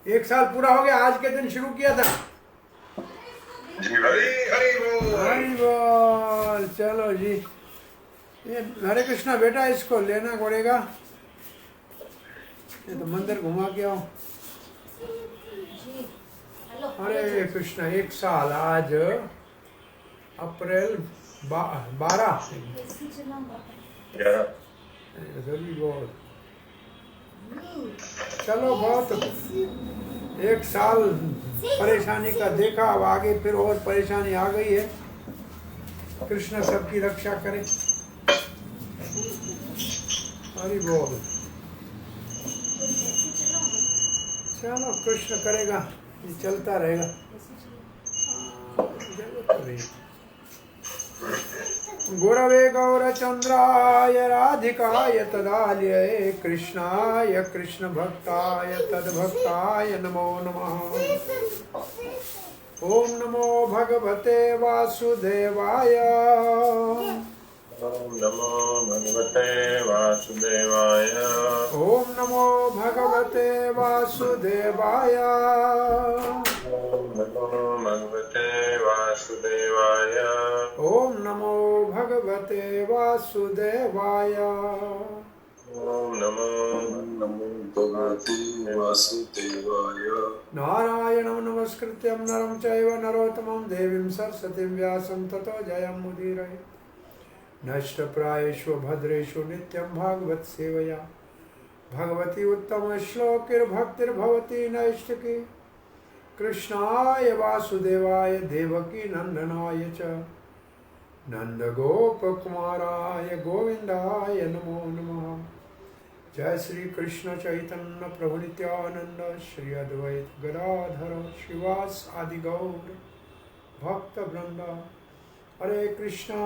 1 साल पूरा हो गया, आज के दिन शुरू किया था। हरी हरी बोल। हरि बोल। चलो जी, ये हरे कृष्णा बेटा, इसको लेना पड़ेगा। ये तो मंदिर घुमा के आओ। हरे कृष्णा। 1 साल आज अप्रैल 12। हरि बोल। चलो, बहुत 1 साल परेशानी का देखा, अब आगे फिर और परेशानी आ गई है। कृष्ण सबकी रक्षा करे। हरि बोल। चलो, कृष्ण करेगा, ये चलता रहेगा। गुरवे गौरचंद्राय राधिकाय तदालये कृष्णाय कृष्ण भक्ताय तद्भक्ताय नमो नमः। ओम नमो भगवते वासुदेवाय। ओम नमो भगवते वासुदेवाय। ओम नमो भगवते वासुदेवाय। ओम नमो भगवते वासुदेवाय। ओम नमो भगवते वासुदेवाय। ओम नमो भगवते वासुदेवाय। नारायणं नमस्कृत्यं नरं चैव नरोत्तमं देवीं सरस्वतीं व्यासं ततो जयमुदीरये। नष्टप्रायेषु भद्रेषु नित्यं भागवत सेवया भगवती उत्तम श्लोकिर्भक्तिर्भवती नैष्टिकी। कृष्णाय वासुदेवाय देवकी नंदनाय च नंदगोपकुमाराय गोविंदाय नमो नमः। जय श्री कृष्ण चैतन्य प्रभु नित्यानंद श्री अद्वैत गदाधर श्रीवास आदि गौर भक्त वृंद। हरे कृष्णा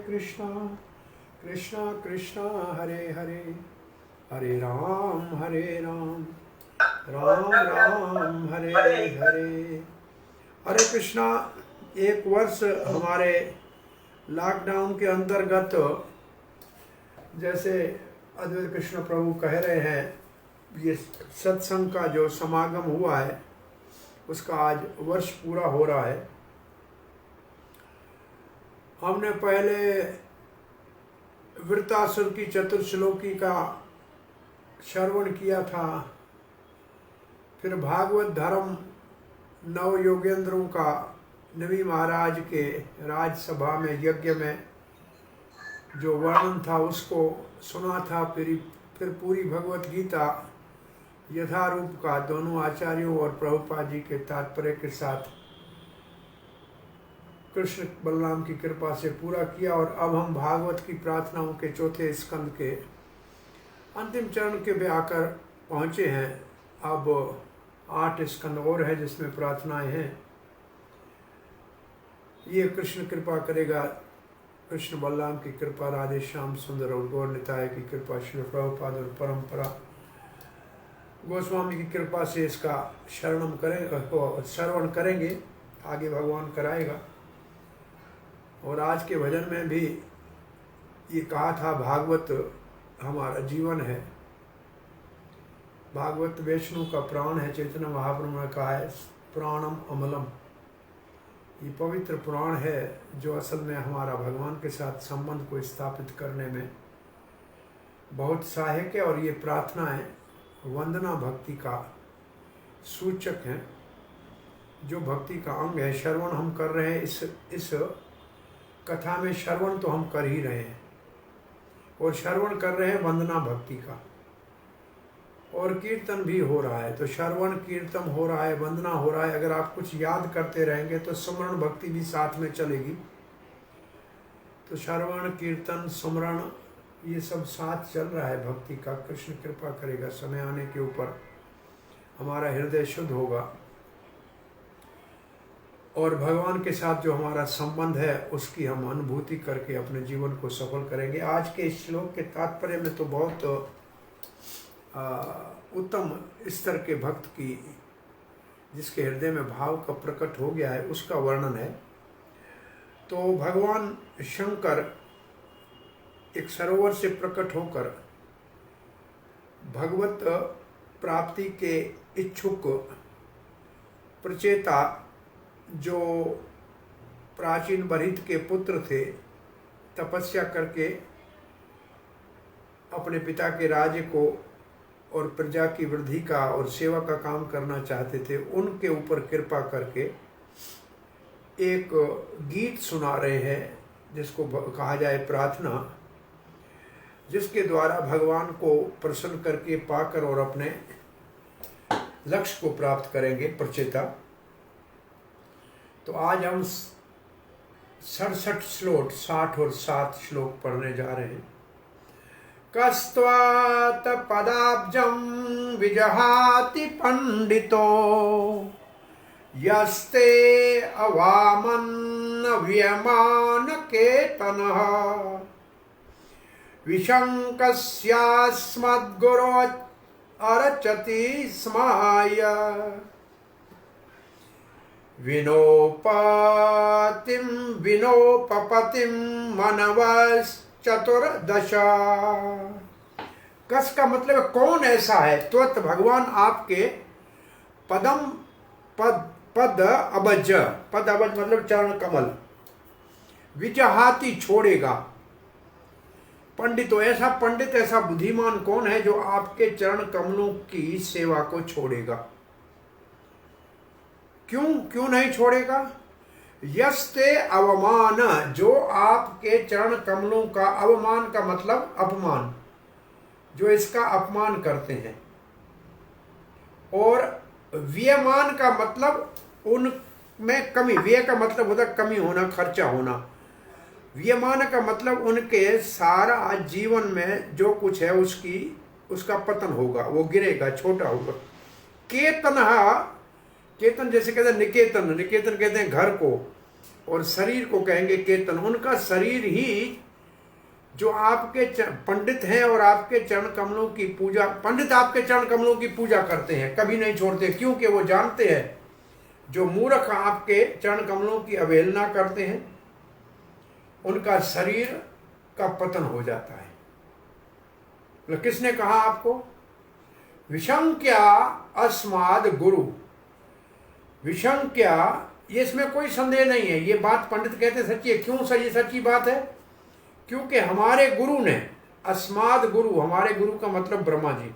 कृष्णा कृष्णा हरे हरे, हरे राम राम राम हरे हरे। हरे कृष्णा। 1 वर्ष हमारे लॉकडाउन के अंतर्गत, जैसे अद्वैत कृष्ण प्रभु कह रहे हैं, ये सत्संग का जो समागम हुआ है उसका आज वर्ष पूरा हो रहा है। हमने पहले वृत्तासुर की चतुर्श्लोकी का श्रवण किया था, फिर भागवत धर्म नव योगेंद्रों का नवी महाराज के राजसभा में यज्ञ में जो वर्णन था उसको सुना था। फिर पूरी भगवत गीता यथारूप का दोनों आचार्यों और प्रभुपाद जी के तात्पर्य के साथ कृष्ण बलराम की कृपा से पूरा किया। और अब हम भागवत की प्रार्थनाओं के 4थे स्कंद के अंतिम चरण के पे आकर पहुँचे हैं। अब 8 स्कंद और है जिसमें प्रार्थनाएं हैं। ये कृष्ण कृपा करेगा, कृष्ण बलराम की कृपा, राधे श्याम सुंदर और गौर निताय की कृपा, श्री प्रभुपाद और परंपरा गोस्वामी की कृपा से इसका श्रवण करेंगे, आगे भगवान कराएगा। और आज के भजन में भी ये कहा था, भागवत हमारा जीवन है, भागवत वैष्णव का प्राण है। चैतन्य महाप्रभु ने कहा है प्राणम अमलम। ये पवित्र प्राण है जो असल में हमारा भगवान के साथ संबंध को स्थापित करने में बहुत सहायक है। और ये प्रार्थनाएं वंदना भक्ति का सूचक हैं, जो भक्ति का अंग है। श्रवण हम कर रहे हैं, इस कथा में श्रवण तो हम कर ही रहे हैं, और श्रवण कर रहे हैं वंदना भक्ति का, और कीर्तन भी हो रहा है। तो श्रवण कीर्तन हो रहा है, वंदना हो रहा है। अगर आप कुछ याद करते रहेंगे तो सुमरण भक्ति भी साथ में चलेगी। तो श्रवण कीर्तन सुमरण ये सब साथ चल रहा है भक्ति का। कृष्ण कृपा करेगा, समय आने के ऊपर हमारा हृदय शुद्ध होगा और भगवान के साथ जो हमारा संबंध है उसकी हम अनुभूति करके अपने जीवन को सफल करेंगे। आज के श्लोक के तात्पर्य में तो बहुत उत्तम स्तर के भक्त की, जिसके हृदय में भाव का प्रकट हो गया है, उसका वर्णन है। तो भगवान शंकर एक सरोवर से प्रकट होकर भगवत प्राप्ति के इच्छुक प्रचेता जो प्राचीन बरहित के पुत्र थे, तपस्या करके अपने पिता के राज्य को और प्रजा की वृद्धि का और सेवा का काम करना चाहते थे, उनके ऊपर कृपा करके एक गीत सुना रहे हैं जिसको कहा जाए प्रार्थना, जिसके द्वारा भगवान को प्रसन्न करके पाकर और अपने लक्ष्य को प्राप्त करेंगे प्रचेता। तो आज हम 67 श्लोक 60 और 7 श्लोक पढ़ने जा रहे हैं। कस्त्वात् पदाब्जं विजहाति पंडितो यस्ते अवामन्न व्यमान केतनः विशंकस्यास्मद्गुरो अर्चति स्माय विनोपतिं विनोपपतिं मनवश्चतुर्दश। कस का मतलब कौन ऐसा है, त्वत् भगवान आपके पदम पद अबज, पद अबज मतलब चरण कमल, विजहाति छोड़ेगा, पंडितो ऐसा पंडित ऐसा बुद्धिमान कौन है जो आपके चरण कमलों की सेवा को छोड़ेगा। क्यों नहीं छोड़ेगा? यस्ते अवमान, जो आपके चरण कमलों का, अवमान का मतलब अपमान, जो इसका अपमान करते हैं, और व्ययमान का मतलब उनमें कमी, व्यय का मतलब होता कमी होना, खर्चा होना, व्ययमान का मतलब उनके सारा जीवन में जो कुछ है उसका पतन होगा, वो गिरेगा, छोटा होगा। केतन जैसे कहते हैं निकेतन, निकेतन कहते हैं घर को, और शरीर को कहेंगे केतन। उनका शरीर ही जो आपके पंडित हैं और आपके चरण कमलों की पूजा, पंडित आपके चरण कमलों की पूजा करते हैं, कभी नहीं छोड़ते, क्योंकि वो जानते हैं जो मूर्ख आपके चरण कमलों की अवहेलना करते हैं उनका शरीर का पतन हो जाता है। तो किसने कहा आपको? विशंक्या अस्माद गुरु, विशंक्या, ये इसमें कोई संदेह नहीं है, ये बात पंडित कहते सच्ची है। क्यों सर ये सच्ची बात है? क्योंकि हमारे गुरु ने, अस्माद गुरु, हमारे गुरु का मतलब ब्रह्मा जी,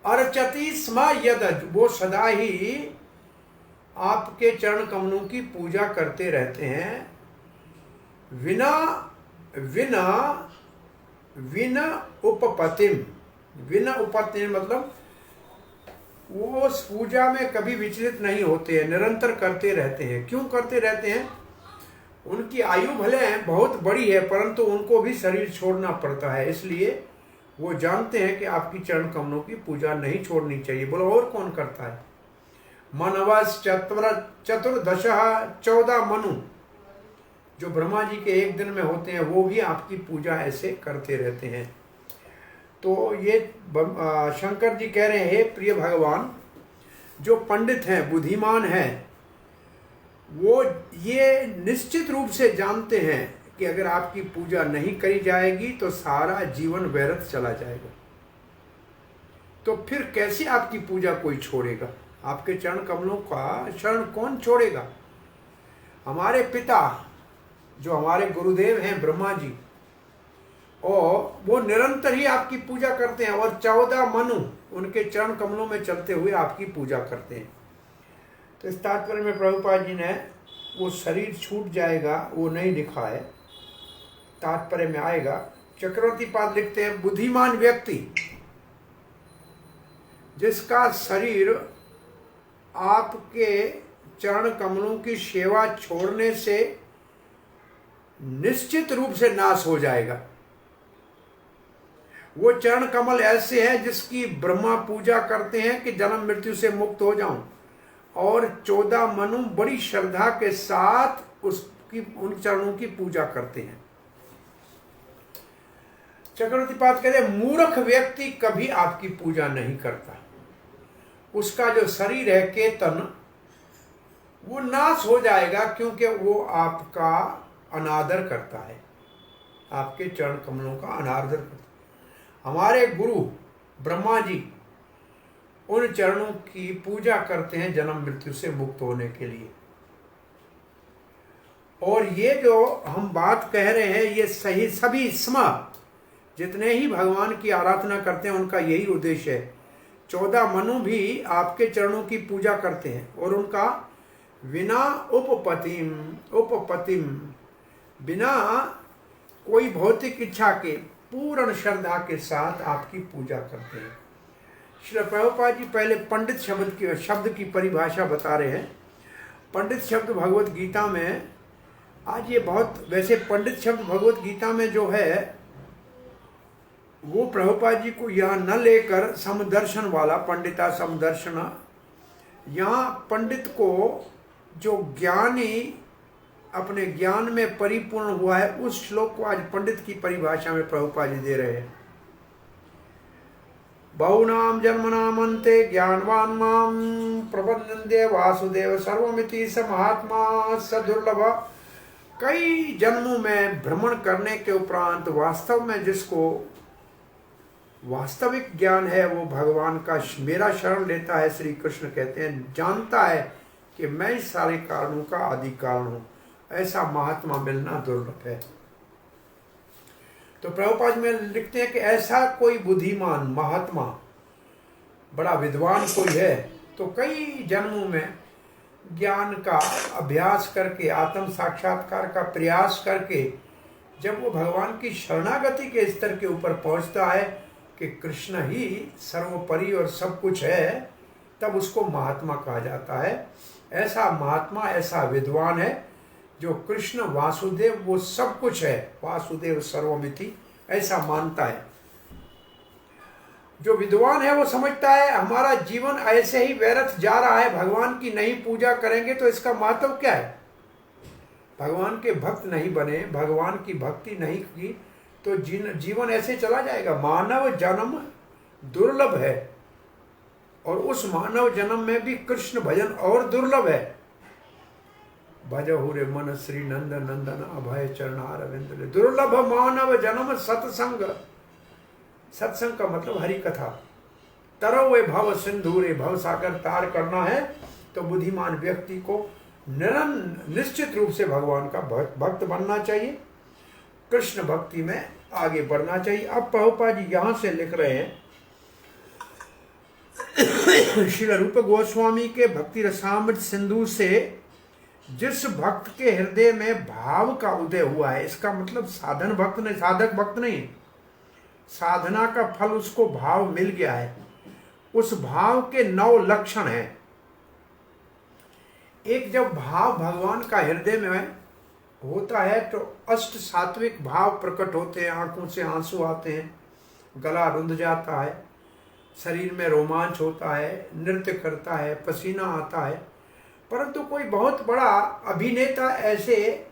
अर्चति स्म यद, वो सदा ही आपके चरण कमलों की पूजा करते रहते हैं, विना विना विना उपपतिम, विना उपपतिम मतलब वो उस पूजा में कभी विचलित नहीं होते हैं, निरंतर करते रहते हैं। क्यों करते रहते हैं? उनकी आयु भले बहुत बड़ी है परंतु उनको भी शरीर छोड़ना पड़ता है, इसलिए वो जानते हैं कि आपकी चरण कमलों की पूजा नहीं छोड़नी चाहिए। बोलो और कौन करता है? मनवस चतुर्दश, 14 मनु जो ब्रह्मा जी के एक दिन में होते हैं वो भी आपकी पूजा ऐसे करते रहते हैं। तो ये शंकर जी कह रहे हैं, हे प्रिय भगवान, जो पंडित हैं, बुद्धिमान हैं, वो ये निश्चित रूप से जानते हैं कि अगर आपकी पूजा नहीं करी जाएगी तो सारा जीवन व्यर्थ चला जाएगा। तो फिर कैसे आपकी पूजा कोई छोड़ेगा? आपके चरण कमलों का शरण कौन छोड़ेगा? हमारे पिता जो हमारे गुरुदेव हैं ब्रह्मा जी, और वो निरंतर ही आपकी पूजा करते हैं, और 14 मनु उनके चरण कमलों में चलते हुए आपकी पूजा करते हैं। तो इस तात्पर्य में प्रभुपाद जी ने वो शरीर छूट जाएगा वो नहीं लिखा है, तात्पर्य में आएगा। चक्रवर्ती पाद लिखते हैं, बुद्धिमान व्यक्ति जिसका शरीर आपके चरण कमलों की सेवा छोड़ने से निश्चित रूप से नाश हो जाएगा, वो चरण कमल ऐसे हैं जिसकी ब्रह्मा पूजा करते हैं कि जन्म मृत्यु से मुक्त हो जाऊं, और 14 मनु बड़ी श्रद्धा के साथ उन चरणों की पूजा करते हैं। चक्रवर्ती पाद कहते हैं, मूर्ख व्यक्ति कभी आपकी पूजा नहीं करता, उसका जो शरीर है केतन वो नाश हो जाएगा, क्योंकि वो आपका अनादर करता है, आपके चरण कमलों का अनादर करता है। हमारे गुरु ब्रह्मा जी उन चरणों की पूजा करते हैं जन्म मृत्यु से मुक्त होने के लिए। और ये जो हम बात कह रहे हैं ये सही, सभी जितने ही भगवान की आराधना करते हैं उनका यही उद्देश्य है। 14 मनु भी आपके चरणों की पूजा करते हैं और उनका बिना उपपतिम बिना कोई भौतिक इच्छा के पूर्ण श्रद्धा के साथ आपकी पूजा करते हैं। श्री प्रभुपाद जी पहले पंडित शब्द की परिभाषा बता रहे हैं। पंडित शब्द भगवत गीता में, आज ये बहुत, वैसे पंडित शब्द भगवत गीता में जो है वो प्रभुपाद जी को यहाँ न लेकर समदर्शन वाला, पंडिता समदर्शन, यहाँ पंडित को जो ज्ञानी अपने ज्ञान में परिपूर्ण हुआ है उस श्लोक को आज पंडित की परिभाषा में प्रभुपाद जी दे रहे हैं। बहुनाम जन्मनाम अन्ते ज्ञानवान माम प्रबंधन्ते वासुदेव सर्वमिति स महात्मा स दुर्लभ। कई जन्मों में भ्रमण करने के उपरांत वास्तव में जिसको वास्तविक ज्ञान है वो भगवान का मेरा शरण लेता है। श्री कृष्ण कहते हैं जानता है कि मैं इस सारे कारणों का आदि कारण हूं, ऐसा महात्मा मिलना दुर्लभ है। तो प्रभुपाद में लिखते हैं कि ऐसा कोई बुद्धिमान महात्मा, बड़ा विद्वान कोई है तो कई जन्मों में ज्ञान का अभ्यास करके, आत्म साक्षात्कार का प्रयास करके जब वो भगवान की शरणागति के स्तर के ऊपर पहुंचता है कि कृष्ण ही सर्वोपरि और सब कुछ है, तब उसको महात्मा कहा जाता है। ऐसा महात्मा, ऐसा विद्वान है जो कृष्ण वासुदेव वो सब कुछ है, वासुदेव सर्वमिति, ऐसा मानता है। जो विद्वान है वो समझता है हमारा जीवन ऐसे ही व्यर्थ जा रहा है, भगवान की नहीं पूजा करेंगे तो इसका महत्व क्या है। भगवान के भक्त नहीं बने, भगवान की भक्ति नहीं की तो जीवन ऐसे चला जाएगा। मानव जन्म दुर्लभ है और उस मानव जन्म में भी कृष्ण भजन और दुर्लभ है। भजहु रे मन श्री नंद नंदन अभय चरणारविंद। दुर्लभ मानव जन्म सत्संग। सत्संग का मतलब हरि कथा। तरव वे भव सिंधु रे, भव सागर तार करना है तो बुद्धिमान व्यक्ति को निश्चित रूप से भगवान का भक्त बनना चाहिए, कृष्ण भक्ति में आगे बढ़ना चाहिए। अब प्रभुपाद जी यहां से लिख रहे हैं श्री रूप गोस्वामी के भक्ति रसामृत सिंधु से जिस भक्त के हृदय में भाव का उदय हुआ है, इसका मतलब साधन भक्त नहीं, साधक भक्त नहीं, साधना का फल उसको भाव मिल गया है। उस भाव के 9 लक्षण हैं। एक, जब भाव भगवान का हृदय में होता है तो अष्ट सात्विक भाव प्रकट होते हैं। आंखों से आंसू आते हैं, गला रुंध जाता है, शरीर में रोमांच होता है, नृत्य करता है, पसीना आता है। परंतु कोई बहुत बड़ा अभिनेता ऐसे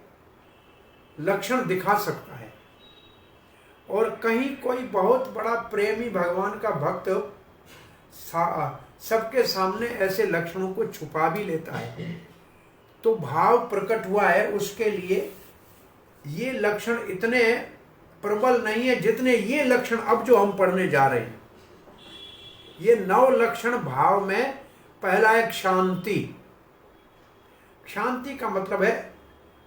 लक्षण दिखा सकता है और कहीं कोई बहुत बड़ा प्रेमी भगवान का भक्त सबके सामने ऐसे लक्षणों को छुपा भी लेता है। तो भाव प्रकट हुआ है, उसके लिए ये लक्षण इतने प्रबल नहीं है जितने ये लक्षण अब जो हम पढ़ने जा रहे हैं। ये 9 लक्षण भाव में पहला एक शांति। शांति का मतलब है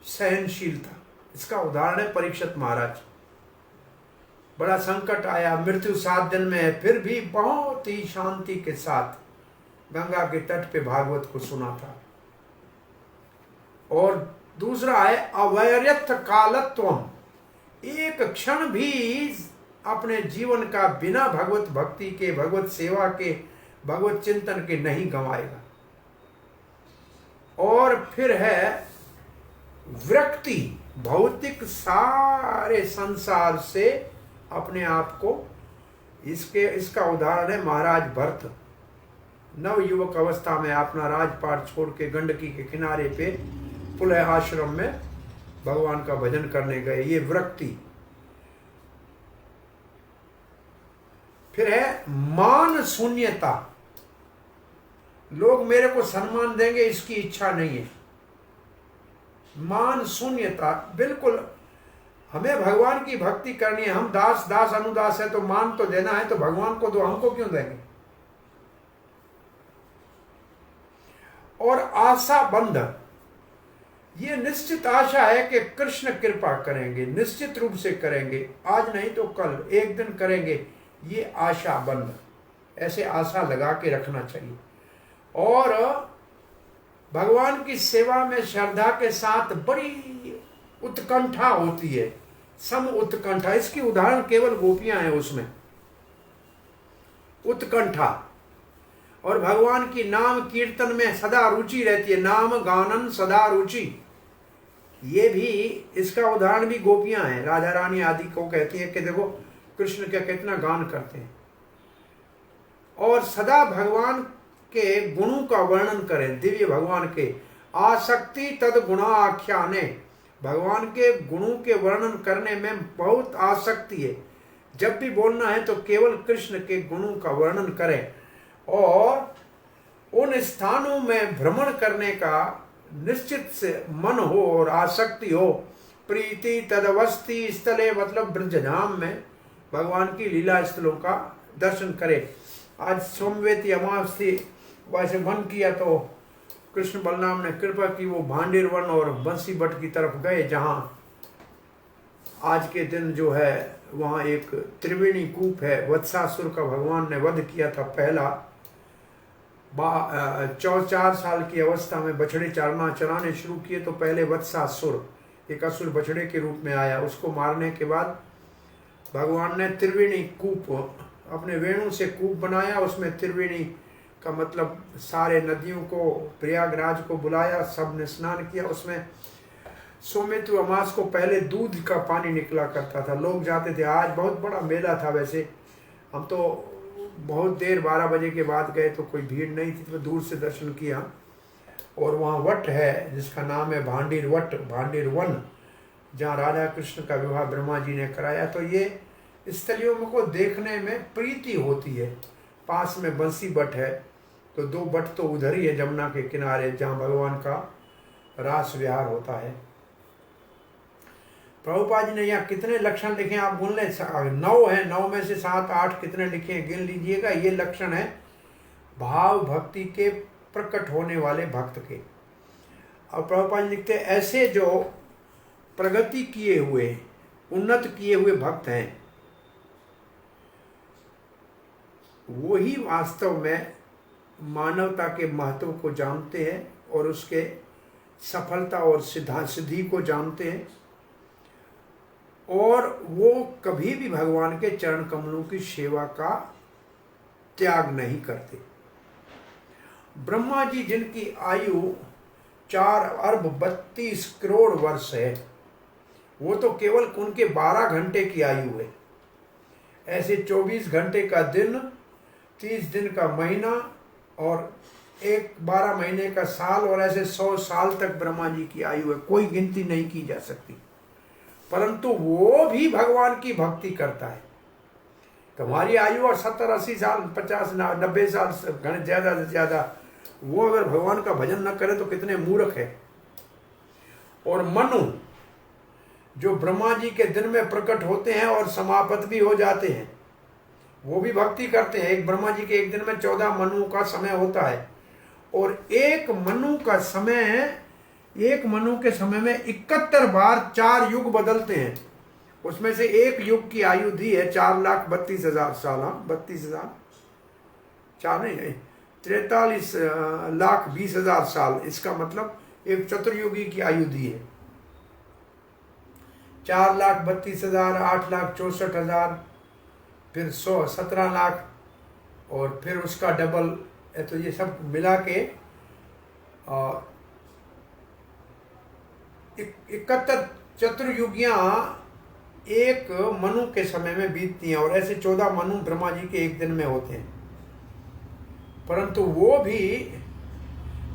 सहनशीलता। इसका उदाहरण है परीक्षित महाराज। बड़ा संकट आया, मृत्यु 7 दिन में है, फिर भी बहुत ही शांति के साथ गंगा के तट पे भागवत को सुना था। और दूसरा है अवैर्यथ कालत्वम। एक क्षण भी अपने जीवन का बिना भगवत भक्ति के, भगवत सेवा के, भगवत चिंतन के नहीं गंवाएगा। और फिर है विरक्ति। भौतिक सारे संसार से अपने आप को, इसका उदाहरण है महाराज भरत। नव युवक अवस्था में अपना राजपाट छोड़ के गंडकी के किनारे पे पुलह आश्रम में भगवान का भजन करने गए, ये विरक्ति। फिर है मान शून्यता। लोग मेरे को सम्मान देंगे इसकी इच्छा नहीं है। मान शून्यता, बिल्कुल हमें भगवान की भक्ति करनी है, हम दास दास अनुदास है तो मान तो देना है, तो भगवान को दो, हमको क्यों देंगे। और आशा बंध, ये निश्चित आशा है कि कृष्ण कृपा करेंगे, निश्चित रूप से करेंगे, आज नहीं तो कल एक दिन करेंगे, ये आशा बंध, ऐसे आशा लगा के रखना चाहिए। और भगवान की सेवा में श्रद्धा के साथ बड़ी उत्कंठा होती है, सम उत्कंठा। इसकी उदाहरण केवल गोपियां हैं उसमें, उत्कंठा। और भगवान की नाम कीर्तन में सदा रुचि रहती है, नाम गानन सदा रुचि, ये भी इसका उदाहरण भी गोपियां हैं। राधा रानी आदि को कहती है कि देखो कृष्ण क्या कितना गान करते हैं। और सदा भगवान के गुणों का वर्णन करें, दिव्य भगवान के, आसक्ति तद गुणा आख्याने, भगवान के गुणों के वर्णन करने में बहुत आसक्ति है। जब भी बोलना है तो केवल कृष्ण के गुणों का वर्णन करें और उन स्थानों में भ्रमण करने का निश्चित से मन हो और आसक्ति हो। प्रीति तदवस्थी स्थले, मतलब ब्रजधाम में भगवान की लीला स्थलों का दर्शन करें। आज सोमवेती अमावस थी, वैसे मन किया तो कृष्ण बलराम ने कृपा की, वो भांडेर वन और बंसी बट की तरफ गए, जहाँ आज के दिन जो है वहाँ एक त्रिवेणी कूप है, वत्सासुर का भगवान ने वध किया था पहला। 4 साल की अवस्था में बछड़े चराने शुरू किए तो पहले वत्सासुर, एक असुर बछड़े के रूप में आया, उसको मारने के बाद भगवान ने त्रिवेणी कूप, अपने वेणु से कूप बनाया, उसमें त्रिवेणी का मतलब सारे नदियों को, प्रयागराज को बुलाया, सब ने स्नान किया। उसमें सोमेतु अमास को पहले दूध का पानी निकला करता था, लोग जाते थे। आज बहुत बड़ा मेला था, वैसे हम तो बहुत देर 12 बजे के बाद गए तो कोई भीड़ नहीं थी, तो दूर से दर्शन किया। और वहाँ वट है जिसका नाम है भांडीर वट, भांडीर वन, जहाँ राधा कृष्ण का विवाह ब्रह्मा जी ने कराया। तो ये स्थलियों को देखने में प्रीति होती है। पास में बंसी बट है, तो 2 बट तो उधर ही है जमुना के किनारे, जहाँ भगवान का रास विहार होता है। प्रभुपाद जी ने यहाँ कितने लक्षण लिखे आप बोल लें, 9 है, 9 में से 7 8 कितने लिखे हैं गिन लीजिएगा। ये लक्षण है भाव भक्ति के प्रकट होने वाले भक्त के। और प्रभुपाद जी लिखते हैं ऐसे जो प्रगति किए हुए, उन्नत किए हुए भक्त हैं, वही वास्तव में मानवता के महत्व को जानते हैं और उसके सफलता और सिद्धि को जानते हैं, और वो कभी भी भगवान के चरण कमलों की सेवा का त्याग नहीं करते। ब्रह्मा जी जिनकी आयु 4 अरब 32 करोड़ वर्ष है, वो तो केवल उनके 12 घंटे की आयु है। ऐसे 24 घंटे का दिन, 30 दिन का महीना और 12 महीने का साल, और ऐसे 100 साल तक ब्रह्मा जी की आयु है, कोई गिनती नहीं की जा सकती। परंतु वो भी भगवान की भक्ति करता है। तुम्हारी आयु और 70 80 साल 50 90 साल ज़्यादा से ज़्यादा, वो अगर भगवान का भजन न करे तो कितने मूर्ख है। और मनु जो ब्रह्मा जी के दिन में प्रकट होते हैं और समाप्त भी हो जाते हैं, वो भी भक्ति करते हैं। एक ब्रह्मा जी के एक दिन में 14 मनु का समय होता है, और एक मनु के समय में 71 बार 4 युग बदलते हैं। उसमें से एक युग की आयु दी है 4,32,000 साल, 32,000, 4 नहीं 43,20,000 साल। इसका मतलब एक चतुर्युगी की आयु दी है। 4,32,000, 8,64,000, फिर 17 लाख, और फिर उसका डबल, तो ये सब मिला के 71 चतुर्युगियाँ एक मनु के समय में बीतती हैं, और ऐसे 14 मनु ब्रह्मा जी के एक दिन में होते हैं। परंतु वो भी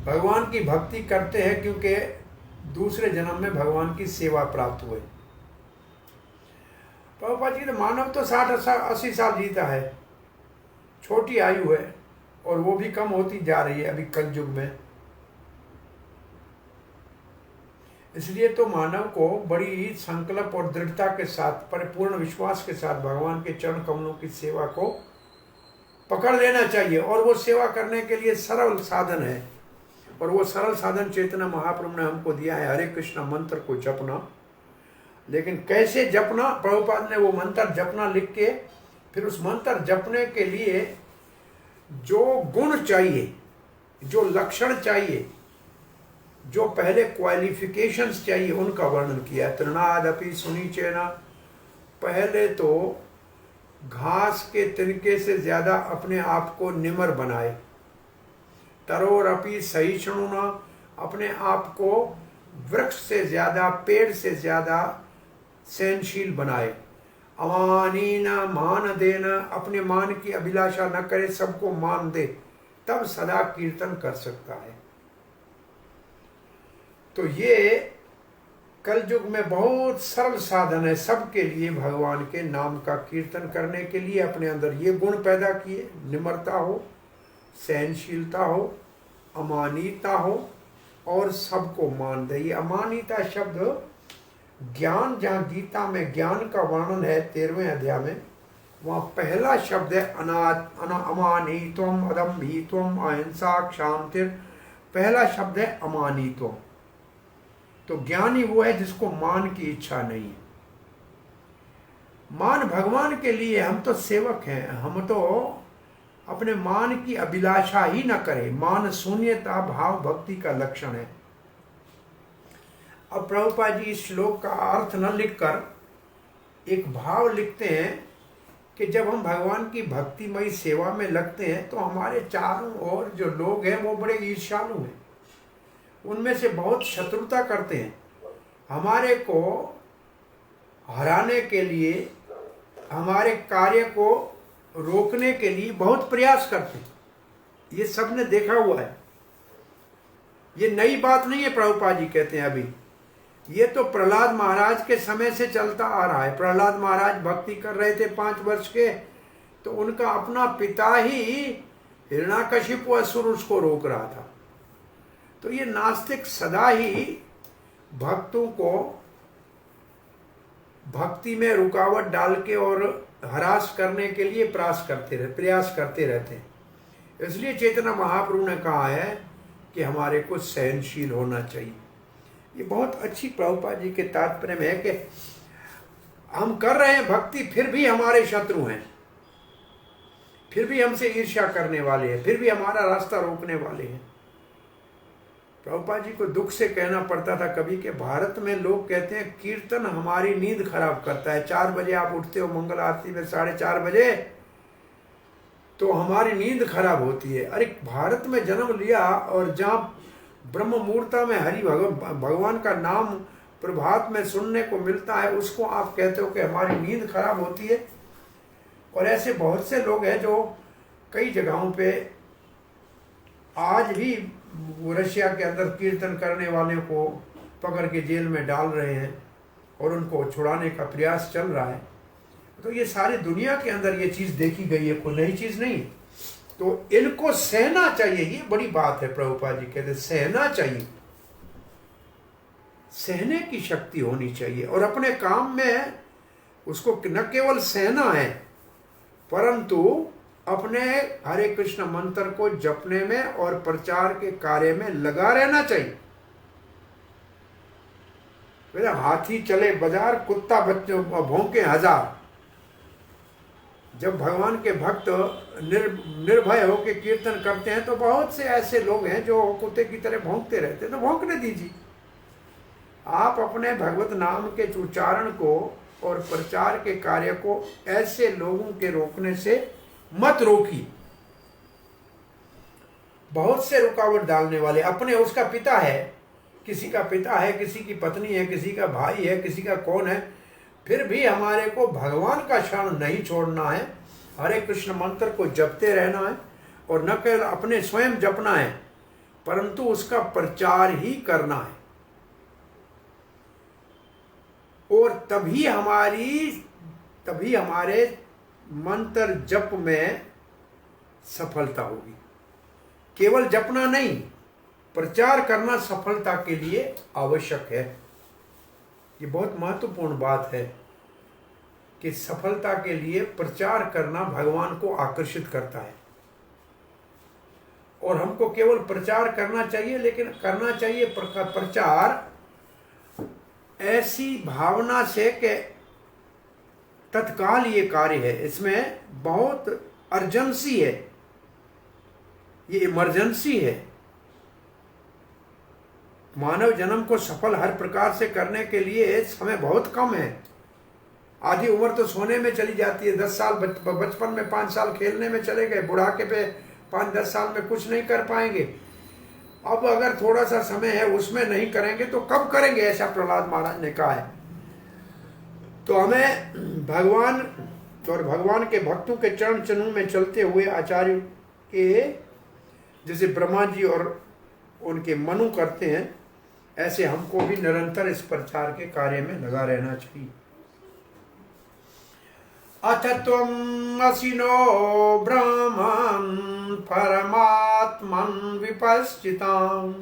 भगवान की भक्ति करते हैं, क्योंकि दूसरे जन्म में भगवान की सेवा प्राप्त हुए। प्रभुपाद जी, तो मानव तो 60-80 साल जीता है, छोटी आयु है, और वो भी कम होती जा रही है अभी कलयुग में। इसलिए तो मानव को बड़ी संकल्प और दृढ़ता के साथ, परिपूर्ण विश्वास के साथ भगवान के चरण कमलों की सेवा को पकड़ लेना चाहिए। और वो सेवा करने के लिए सरल साधन है, और वो सरल साधन चैतन्य महाप्रभु ने हमको दिया है हरे कृष्ण मंत्र को जपना। लेकिन कैसे जपना, प्रभुपाद ने वो मंत्र जपना लिख के, फिर उस मंत्र जपने के लिए जो गुण चाहिए, जो लक्षण चाहिए, जो पहले क्वालिफिकेशंस चाहिए, उनका वर्णन किया। तृणादपि सुनीचेना, पहले तो घास के तिनके से ज्यादा अपने आप को निमर बनाए। तरोरपि सहिष्णुना, अपने आप को वृक्ष से ज्यादा, पेड़ से ज्यादा सहनशील बनाए। अमानीना मान देना, अपने मान की अभिलाषा न करे, सबको मान दे, तब सदा कीर्तन कर सकता है। तो ये कलयुग में बहुत सरल साधन है सबके लिए, भगवान के नाम का कीर्तन करने के लिए। अपने अंदर ये गुण पैदा किए, निम्रता हो, सहनशीलता हो, अमानिता हो और सबको मान दे। ये अमानिता शब्द ज्ञान, जहाँ गीता में ज्ञान का वर्णन है 13वें अध्याय में, वहाँ पहला शब्द है अमानित्वम, अदम्भित्वम, अहिंसा, क्षांतिर। पहला शब्द है अमानित्वम। तो ज्ञानी वो है जिसको मान की इच्छा नहीं है। मान भगवान के लिए, हम तो सेवक हैं, हम तो अपने मान की अभिलाषा ही न करें। मान शून्यता भाव भक्ति का लक्षण है। अब प्रभुपाद जी इस श्लोक का अर्थ न लिखकर एक भाव लिखते हैं कि जब हम भगवान की भक्तिमयी सेवा में लगते हैं तो हमारे चारों ओर जो लोग हैं वो बड़े ईर्ष्यालु हैं, उनमें से बहुत शत्रुता करते हैं, हमारे को हराने के लिए, हमारे कार्य को रोकने के लिए बहुत प्रयास करते हैं। ये सबने देखा हुआ है, ये नई बात नहीं है। प्रभुपाद जी कहते हैं अभी ये तो प्रहलाद महाराज के समय से चलता आ रहा है। प्रहलाद महाराज भक्ति कर रहे थे 5 वर्ष के, तो उनका अपना पिता ही हिरण्याकशिपु असुर उसको रोक रहा था। तो ये नास्तिक सदा ही भक्तों को भक्ति में रुकावट डाल के और हरास करने के लिए प्रयास करते रहते हैं। इसलिए चैतन्य महाप्रभु ने कहा है कि हमारे को सहनशील होना चाहिए। ये बहुत अच्छी प्रभुपाद जी के तात्पर्य में है कि हम कर रहे हैं भक्ति, फिर भी हमारे शत्रु हैं, फिर भी हमसे ईर्ष्या करने वाले हैं, फिर भी हमारा रास्ता रोकने वाले हैं। प्रभुपाद जी को दुख से कहना पड़ता था कभी कि भारत में लोग कहते हैं कीर्तन हमारी नींद खराब करता है। 4 बजे आप उठते हो मंगल आरती में, 4:30 बजे, तो हमारी नींद खराब होती है। अरे भारत में जन्म लिया और जहाँ ब्रह्म मुहूर्ता में हरि भगवान का नाम प्रभात में सुनने को मिलता है, उसको आप कहते हो कि हमारी नींद खराब होती है। और ऐसे बहुत से लोग हैं जो कई जगहों पे आज भी रशिया के अंदर कीर्तन करने वाले को पकड़ के जेल में डाल रहे हैं और उनको छुड़ाने का प्रयास चल रहा है। तो ये सारी दुनिया के अंदर ये चीज़ देखी गई है, कोई नई चीज़ नहीं। तो इनको सहना चाहिए, ये बड़ी बात है। प्रभुपाद जी कहते सहना चाहिए, सहने की शक्ति होनी चाहिए। और अपने काम में उसको न केवल सहना है, परंतु अपने हरे कृष्ण मंत्र को जपने में और प्रचार के कार्य में लगा रहना चाहिए। मेरा हाथी चले बाजार, कुत्ता बच्चों भौंके 1000। जब भगवान के भक्त निर्भय होकर कीर्तन करते हैं तो बहुत से ऐसे लोग हैं जो कुत्ते की तरह भौंकते रहते हैं, तो भौंकने दीजिए। आप अपने भगवत नाम के उच्चारण को और प्रचार के कार्य को ऐसे लोगों के रोकने से मत रोकिए। बहुत से रुकावट डालने वाले अपने, उसका पिता है, किसी का पिता है, किसी की पत्नी है, किसी का भाई है, किसी का कौन है, फिर भी हमारे को भगवान का शरण नहीं छोड़ना है। हरे कृष्ण मंत्र को जपते रहना है और न केवल अपने स्वयं जपना है, परंतु उसका प्रचार ही करना है। और तभी हमारे मंत्र जप में सफलता होगी। केवल जपना नहीं, प्रचार करना सफलता के लिए आवश्यक है। ये बहुत महत्वपूर्ण बात है कि सफलता के लिए प्रचार करना भगवान को आकर्षित करता है। और हमको केवल प्रचार करना चाहिए, लेकिन करना चाहिए प्रचार ऐसी भावना से कि तत्काल ये कार्य है, इसमें बहुत अर्जेंसी है, ये इमरजेंसी है। मानव जन्म को सफल हर प्रकार से करने के लिए समय बहुत कम है। आधी उम्र तो सोने में चली जाती है, 10 साल बचपन में 5 साल खेलने में चले गए, बुढ़ापे पे 5-10 साल में कुछ नहीं कर पाएंगे। अब अगर थोड़ा सा समय है उसमें नहीं करेंगे तो कब करेंगे, ऐसा प्रहलाद महाराज ने कहा है। तो हमें भगवान और भगवान के भक्तों के चरण चिन्हों में चलते हुए आचार्य के जैसे ब्रह्मा जी और उनके मनु करते हैं, ऐसे हमको भी निरंतर इस प्रचार के कार्य में लगा रहना चाहिए। अथ त्वम् असिनो ब्रह्मन् परमात्मन् विपश्चिताम्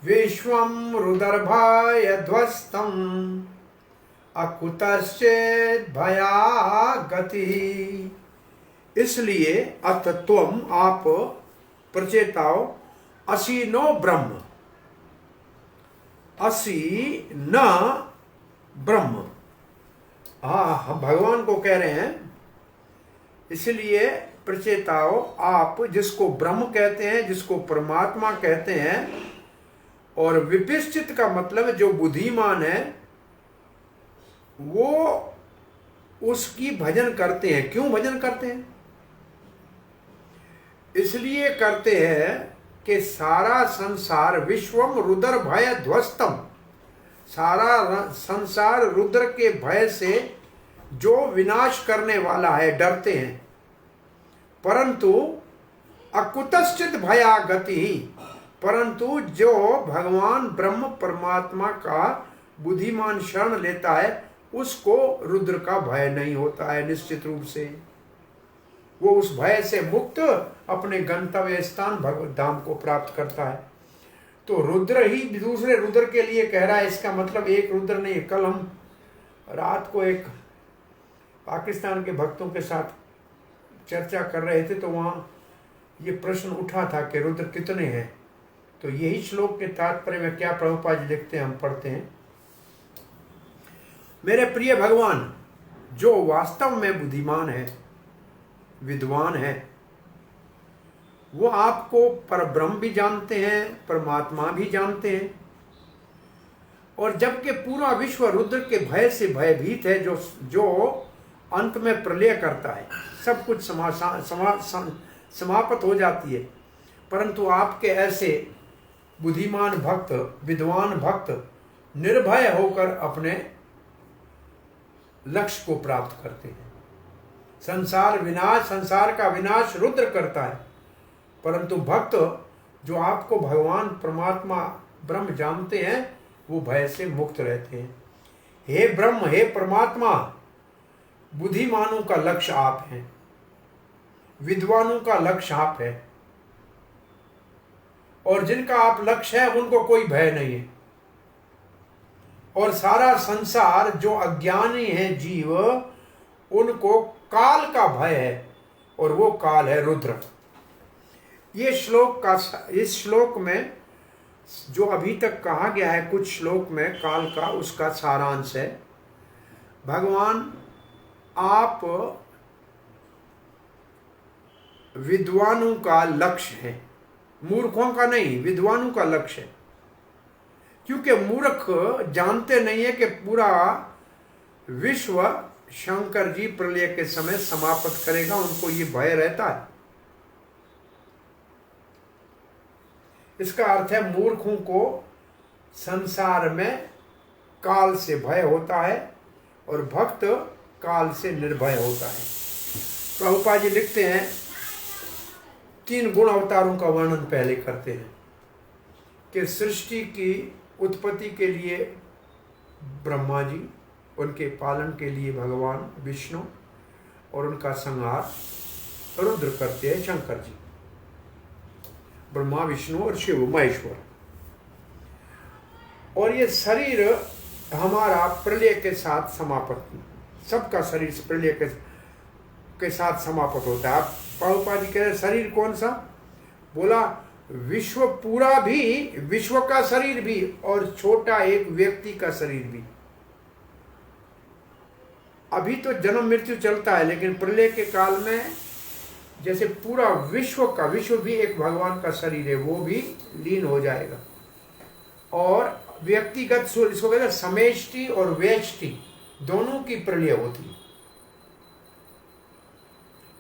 विश्वं रुदर्भाय ध्वस्तम् अकुतश्चेत् भयागति। इसलिए अथ त्वम् आप प्रचेताओ असिनो ब्रह्म, असि न ब्रह्म। हम भगवान को कह रहे हैं, इसलिए प्रचेताओ आप जिसको ब्रह्म कहते हैं, जिसको परमात्मा कहते हैं, और विपिश्चित का मतलब जो बुद्धिमान है वो उसकी भजन करते हैं। क्यों भजन करते हैं? इसलिए करते हैं कि सारा संसार विश्वम रुद्र भय ध्वस्तम, सारा संसार रुद्र के भय से जो विनाश करने वाला है डरते हैं, परंतु अकुतश्चित भयागति, परंतु जो भगवान ब्रह्म परमात्मा का बुद्धिमान शरण लेता है उसको रुद्र का भय नहीं होता है। निश्चित रूप से वो उस भय से मुक्त अपने गंतव्य स्थान भगवत धाम को प्राप्त करता है। तो रुद्र ही दूसरे रुद्र के लिए कह रहा है, इसका मतलब एक रुद्र नहीं। कल हम रात को एक पाकिस्तान के भक्तों के साथ चर्चा कर रहे थे, तो वहाँ ये प्रश्न उठा था कि रुद्र कितने हैं। तो यही श्लोक के तात्पर्य में क्या प्रभुपाद जी लिखते हैं, हम पढ़ते हैं। मेरे प्रिय भगवान, जो वास्तव में बुद्धिमान है, विद्वान है, वो आपको परब्रह्म भी जानते हैं, परमात्मा भी जानते हैं। और जबकि पूरा विश्व रुद्र के भय से भयभीत है, जो अंत में प्रलय करता है, सब कुछ समाप्त हो जाती है, परंतु आपके ऐसे बुद्धिमान भक्त, विद्वान भक्त निर्भय होकर अपने लक्ष्य को प्राप्त करते हैं। संसार का विनाश रुद्र करता है, परंतु भक्त जो आपको भगवान परमात्मा ब्रह्म जानते हैं वो भय से मुक्त रहते हैं। हे ब्रह्म, हे परमात्मा, बुद्धिमानों का लक्ष्य आप हैं, विद्वानों का लक्ष्य आप है, और जिनका आप लक्ष्य है उनको कोई भय नहीं है। और सारा संसार जो अज्ञानी है जीव, उनको काल का भय है, और वो काल है रुद्र। इस श्लोक में जो अभी तक कहा गया है कुछ श्लोक में काल का, उसका सारांश है। भगवान आप विद्वानों का लक्ष्य है, मूर्खों का नहीं, विद्वानों का लक्ष्य है। क्योंकि मूर्ख जानते नहीं है कि पूरा विश्व शंकर जी प्रलय के समय समाप्त करेगा, उनको ये भय रहता है। इसका अर्थ है मूर्खों को संसार में काल से भय होता है और भक्त काल से निर्भय होता है। प्रभुपाद जी लिखते हैं, 3 गुण अवतारों का वर्णन पहले करते हैं कि सृष्टि की उत्पत्ति के लिए ब्रह्मा जी, उनके पालन के लिए भगवान विष्णु, और उनका संहार रुद्र करते हैं शंकर जी। ब्रह्मा, विष्णु और शिव, महेश्वर। और ये शरीर हमारा प्रलय के साथ समाप्त, सबका शरीर प्रलय के साथ समाप्त होता है। आप प्रभुपाद जी कह रहे शरीर कौन सा? बोला विश्व पूरा भी, विश्व का शरीर भी और छोटा एक व्यक्ति का शरीर भी। अभी तो जन्म मृत्यु चलता है, लेकिन प्रलय के काल में जैसे पूरा विश्व का, विश्व भी एक भगवान का शरीर है, वो भी लीन हो जाएगा। और व्यक्तिगत, इसको कहते हैं समेष्टि और व्यष्टि, दोनों की प्रलय होती है।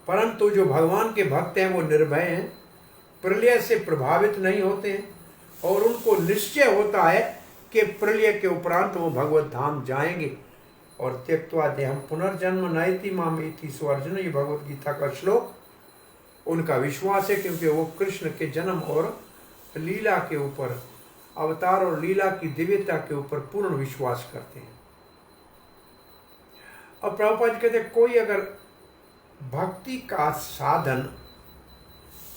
परंतु जो भगवान के भक्त हैं वो निर्भय हैं, प्रलय से प्रभावित नहीं होते हैं, और उनको निश्चय होता है कि प्रलय के उपरांत वो भगवत धाम जाएंगे। और त्यक्त्वा देहं पुनर्जन्म नयति माम इति अर्जुन, ये भगवत गीता का श्लोक, उनका विश्वास है, क्योंकि वो कृष्ण के जन्म और लीला के ऊपर, अवतार और लीला की दिव्यता के ऊपर पूर्ण विश्वास करते हैं। और प्रभुपाद जी कहते हैं कोई अगर भक्ति का साधन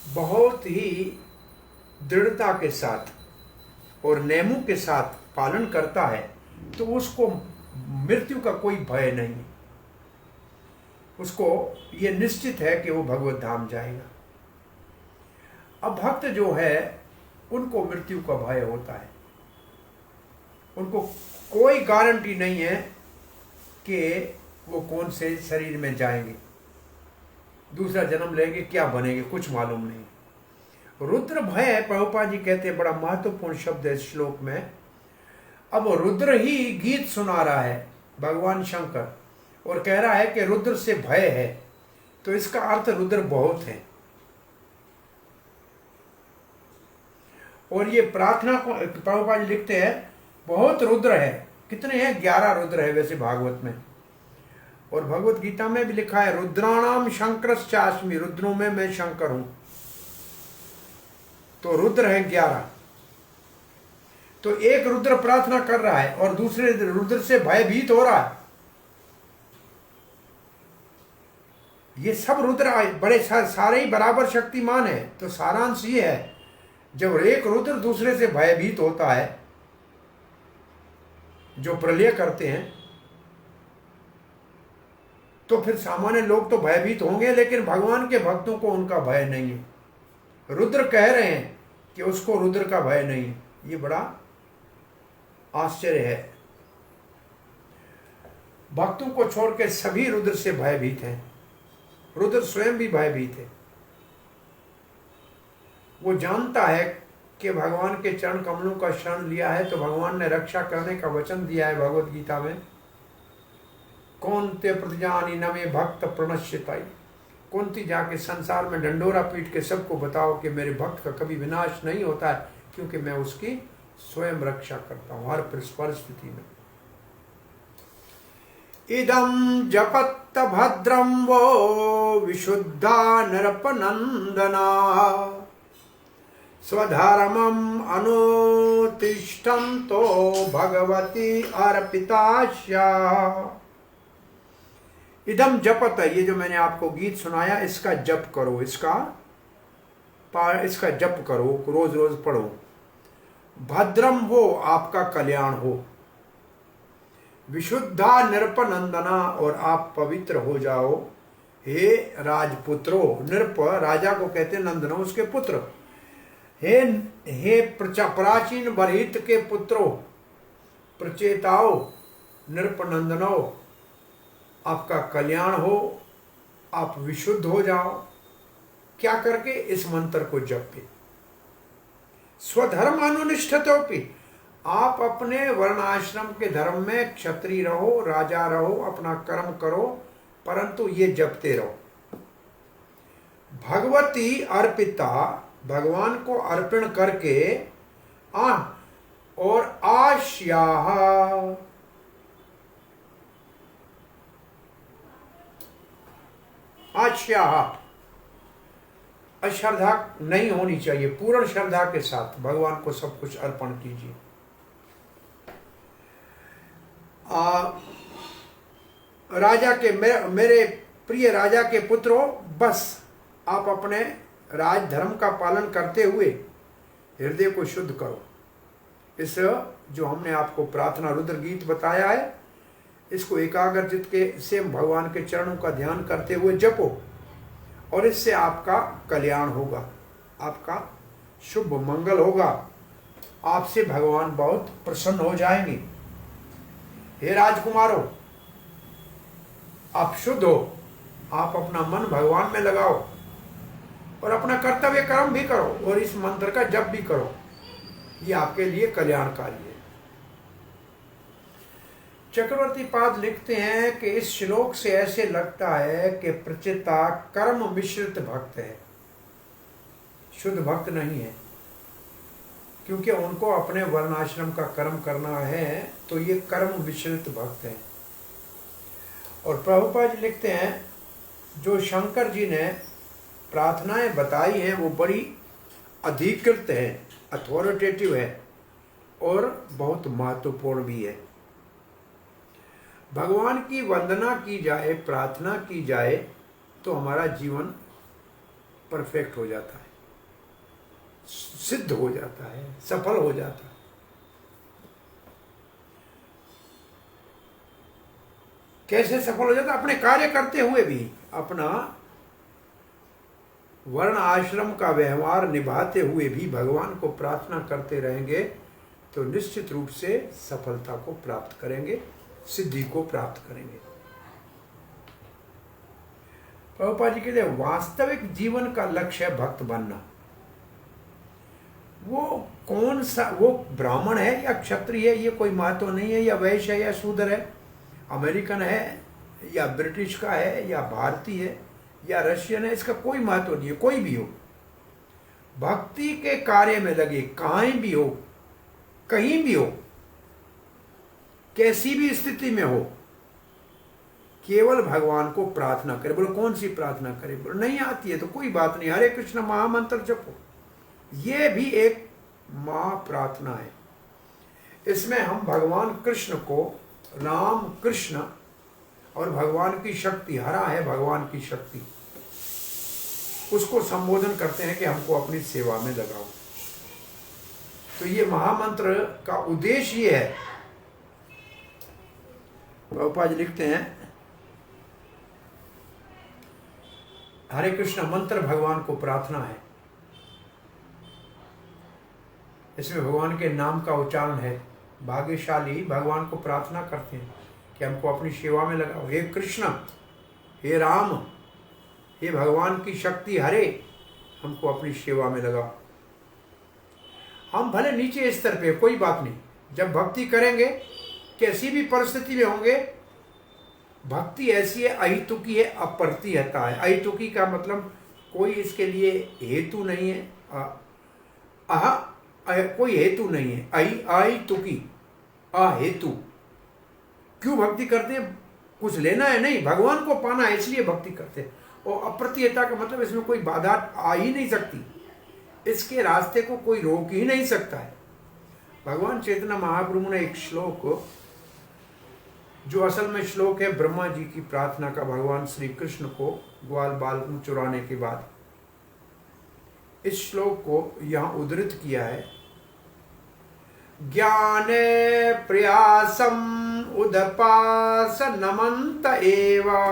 बहुत ही दृढ़ता के साथ और नियमों के साथ पालन करता है तो उसको मृत्यु का कोई भय नहीं है। उसको ये निश्चित है कि वो भगवत धाम जाएगा। अब भक्त जो है उनको मृत्यु का भय होता है, उनको कोई गारंटी नहीं है कि वो कौन से शरीर में जाएंगे, दूसरा जन्म लेंगे, क्या बनेंगे, कुछ मालूम नहीं। रुद्र भय, प्रभुपाद जी कहते हैं, बड़ा महत्वपूर्ण शब्द है इस श्लोक में। अब रुद्र ही गीत सुना रहा है, भगवान शंकर, और कह रहा है कि रुद्र से भय है, तो इसका अर्थ रुद्र बहुत है। और ये प्रार्थना को प्रभुपाद जी लिखते हैं बहुत रुद्र है। कितने हैं? 11 रुद्र है वैसे भागवत में, और भगवत गीता में भी लिखा है रुद्राणाम शंकरश्चास्मि, रुद्रों में मैं शंकर हूं। तो रुद्र है 11। तो एक रुद्र प्रार्थना कर रहा है और दूसरे रुद्र से भयभीत हो रहा है। ये सब रुद्र बड़े सारे ही बराबर शक्तिमान है। तो सारांश ये है, जब एक रुद्र दूसरे से भयभीत होता है, जो प्रलय करते हैं, तो फिर सामान्य लोग तो भयभीत होंगे, लेकिन भगवान के भक्तों को उनका भय नहीं है। रुद्र कह रहे हैं कि उसको रुद्र का भय नहीं है। ये बड़ा आश्चर्य है। भक्तों को छोड़ के सभी रुद्र से भयभीत हैं। रुद्र स्वयं भी भयभीत है। वो जानता है कि भगवान के चरण कमलों का शरण लिया है तो भगवान ने रक्षा करने का वचन दिया है भगवत गीता में। कौन्ते प्रतिजानी न मे भक्त प्रणश्यताई, कुंती जाके संसार में डंडोरा पीट के सबको बताओ कि मेरे भक्त का कभी विनाश नहीं होता है, क्योंकि मैं उसकी स्वयं रक्षा करता हूं हर परिस्थिति में। इदं जपत्त भद्रं वो विशुद्धा नरपनंदना, स्वधर्मम अनुतिष्ठं तो भगवती अर्पितास्या। इदम जपत, ये जो मैंने आपको गीत सुनाया, इसका जप करो, इसका जप करो, रोज रोज पढ़ो। भद्रम हो, आपका कल्याण हो। विशुद्धा नृपनंदना, और आप पवित्र हो जाओ। हे राजपुत्रो, नृप राजा को कहते हैं, नंदनो उसके पुत्र। हे प्राचीन बरहित के पुत्रो, प्रचेताओ, नृपनंदनो, आपका कल्याण हो, आप विशुद्ध हो जाओ। क्या करके? इस मंत्र को जप के। स्वधर्म अनुनिष्ठतोपि, आप अपने वर्णाश्रम के धर्म में क्षत्रिय रहो, राजा रहो, अपना कर्म करो, परंतु ये जपते रहो। भगवती अर्पिता, भगवान को अर्पण करके, और आश्याह, अश्रद्धा नहीं होनी चाहिए, पूर्ण श्रद्धा के साथ भगवान को सब कुछ अर्पण कीजिए। राजा के, मेरे प्रिय राजा के पुत्रों, बस आप अपने राज धर्म का पालन करते हुए हृदय को शुद्ध करो। इस जो हमने आपको प्रार्थना रुद्र गीत बताया है, इसको एकाग्र चित्त के से भगवान के चरणों का ध्यान करते हुए जपो, और इससे आपका कल्याण होगा, आपका शुभ मंगल होगा, आपसे भगवान बहुत प्रसन्न हो जाएंगे। हे राजकुमारों, आप शुद्ध हो, आप अपना मन भगवान में लगाओ और अपना कर्तव्य कर्म भी करो और इस मंत्र का जप भी करो, ये आपके लिए कल्याणकारी है। चक्रवर्ती पाद लिखते हैं कि इस श्लोक से ऐसे लगता है कि प्रचिता कर्म मिश्रित भक्त है, शुद्ध भक्त नहीं है, क्योंकि उनको अपने वर्णाश्रम का कर्म करना है, तो ये कर्म मिश्रित भक्त है। और प्रभुपाद जी लिखते हैं, जो शंकर जी ने प्रार्थनाएं बताई हैं वो बड़ी अधिकृत है, अथॉरिटेटिव है और बहुत महत्वपूर्ण भी है। भगवान की वंदना की जाए, प्रार्थना की जाए तो हमारा जीवन परफेक्ट हो जाता है, सिद्ध हो जाता है, सफल हो जाता है। कैसे सफल हो जाता है? अपने कार्य करते हुए भी, अपना वर्ण आश्रम का व्यवहार निभाते हुए भी भगवान को प्रार्थना करते रहेंगे तो निश्चित रूप से सफलता को प्राप्त करेंगे, सिद्धि को प्राप्त करेंगे। प्रभुपाद जी कहते हैं, वास्तविक जीवन का लक्ष्य है भक्त बनना। वो कौन सा, वो ब्राह्मण है या क्षत्रिय है, ये कोई महत्व नहीं है, या वैश्य है या शूद्र है, अमेरिकन है या ब्रिटिश का है या भारतीय है या रशियन है, इसका कोई महत्व नहीं है। कोई भी हो, भक्ति के कार्य में लगे, कहीं भी हो, कहीं भी हो, कैसी भी स्थिति में हो, केवल भगवान को प्रार्थना करे। बोलो कौन सी प्रार्थना करे? बोलो नहीं आती है तो कोई बात नहीं, हरे कृष्ण महामंत्र जपो, ये भी एक महा प्रार्थना है। इसमें हम भगवान कृष्ण को, राम कृष्ण और भगवान की शक्ति, हरा है भगवान की शक्ति, उसको संबोधन करते हैं कि हमको अपनी सेवा में लगाओ। तो ये महामंत्र का उद्देश्य ये है। प्रभुपाद जी लिखते हैं, हरे कृष्ण मंत्र भगवान को प्रार्थना है, इसमें भगवान के नाम का उच्चारण है। भाग्यशाली भगवान को प्रार्थना करते हैं कि हमको अपनी सेवा में लगाओ। हे कृष्ण, हे राम, हे भगवान की शक्ति हरे, हमको अपनी सेवा में लगाओ। हम भले नीचे स्तर पे, कोई बात नहीं, जब भक्ति करेंगे, कैसी भी परिस्थिति में होंगे, भक्ति ऐसी है, अहितुकी है, अप्रतिहता है। अहितुकी का मतलब कोई इसके लिए हेतु नहीं है, कोई हेतु नहीं है, अहितुकी, अहेतु। क्यों भक्ति करते हैं? कुछ लेना है नहीं, भगवान को पाना है, इसलिए भक्ति करते हैं। और अप्रतिहता का मतलब इसमें कोई बाधा आ ही नहीं सकती, इसके रास्ते को कोई रोक ही नहीं सकता है। भगवान चैतन्य महाप्रभु ने एक श्लोक, जो असल में श्लोक है ब्रह्मा जी की प्रार्थना का, भगवान श्री कृष्ण को ग्वाल बाल को चुराने के बाद, इस श्लोक को यहाँ उद्धृत किया है। ज्ञाने प्रयासम उदपास नमंत एवा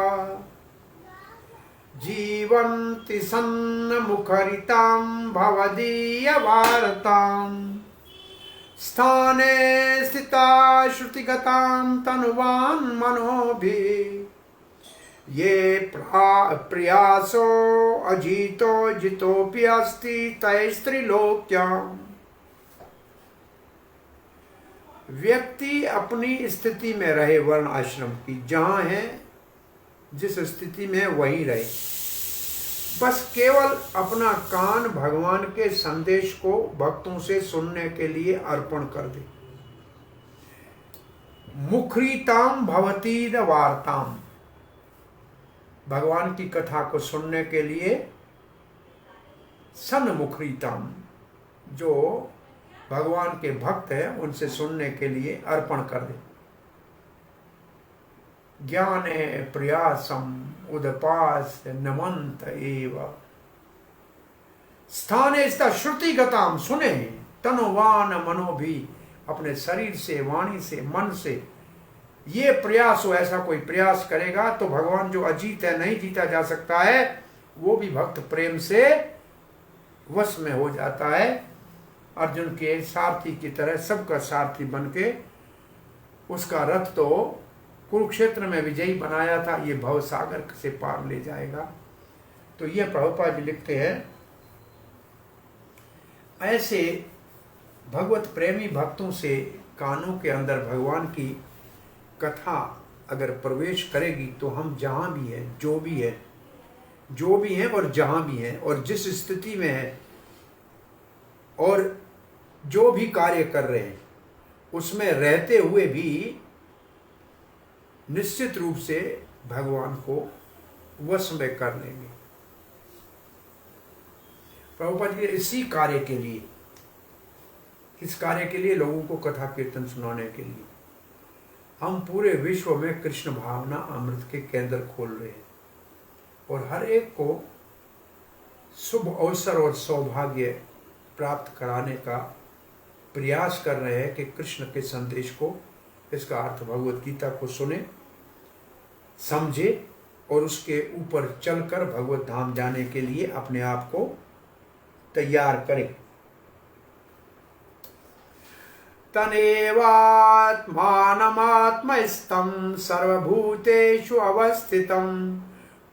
जीवन्ति सन्न मुखरितां भवदीय वार्तां स्थाने स्थिता श्रुतिगतां तनुवान् मनोभिः ये प्रयासो अजितो जितोऽपि अस्ति तैस्त्रिलोक्याम्। व्यक्ति अपनी स्थिति में रहे, वर्ण आश्रम की जहाँ है, जिस स्थिति में वहीं रहे, बस केवल अपना कान भगवान के संदेश को भक्तों से सुनने के लिए अर्पण कर दे। मुखरिताम भवतीद वार्ताम, भगवान की कथा को सुनने के लिए सन्मुखरिताम, जो भगवान के भक्त हैं उनसे सुनने के लिए अर्पण कर दे। ज्ञाने प्रयासम उदपास नमंत एव स्थाने स्थिता श्रुतिगताम, सुने तनुवान मनो भी, अपने शरीर से, वाणी से, मन से ये प्रयास हो। ऐसा कोई प्रयास करेगा तो भगवान जो अजीत है, नहीं जीता जा सकता है, वो भी भक्त प्रेम से वश में हो जाता है। अर्जुन के सारथी की तरह सबका सारथी बन के उसका रथ तो कुरुक्षेत्र में विजयी बनाया था, ये भव सागर से पार ले जाएगा। तो ये प्रभुपाद जी लिखते हैं, ऐसे भगवत प्रेमी भक्तों से कानों के अंदर भगवान की कथा अगर प्रवेश करेगी तो हम जहाँ भी हैं, जो भी हैं और जहाँ भी हैं और जिस स्थिति में हैं और जो भी कार्य कर रहे हैं उसमें रहते हुए भी निश्चित रूप से भगवान को वश में कर लेंगे। प्रभुपाद जी इसी कार्य के लिए, इस कार्य के लिए, लोगों को कथा कीर्तन सुनाने के लिए हम पूरे विश्व में कृष्ण भावना अमृत के केंद्र खोल रहे हैं और हर एक को शुभ अवसर और सौभाग्य प्राप्त कराने का प्रयास कर रहे हैं कि कृष्ण के संदेश को, इसका अर्थ भगवत गीता को सुने, समझे और उसके ऊपर चलकर भगवत धाम जाने के लिए अपने आप को तैयार करें। तनेवात्मानमात्मस्थं सर्वभूतेषु अवस्थितं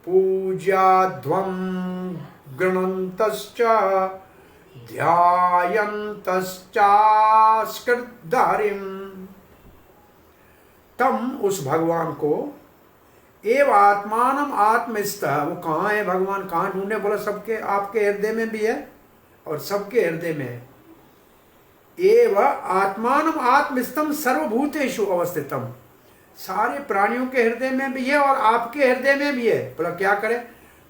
पूज्याध्वं गृह्णन्तश्च ध्यायन्तश्चास्कृतहरिं। तम उस भगवान को, एव आत्मानम आत्मस्थ, वो कहाँ है भगवान, कहाँ ढूंढे? बोला सबके, आपके हृदय में भी है और सबके हृदय में है। एव आत्मानम आत्मस्थम सर्वभूतेषु अवस्थितम, सारे प्राणियों के हृदय में भी है और आपके हृदय में भी है। बोला क्या करे?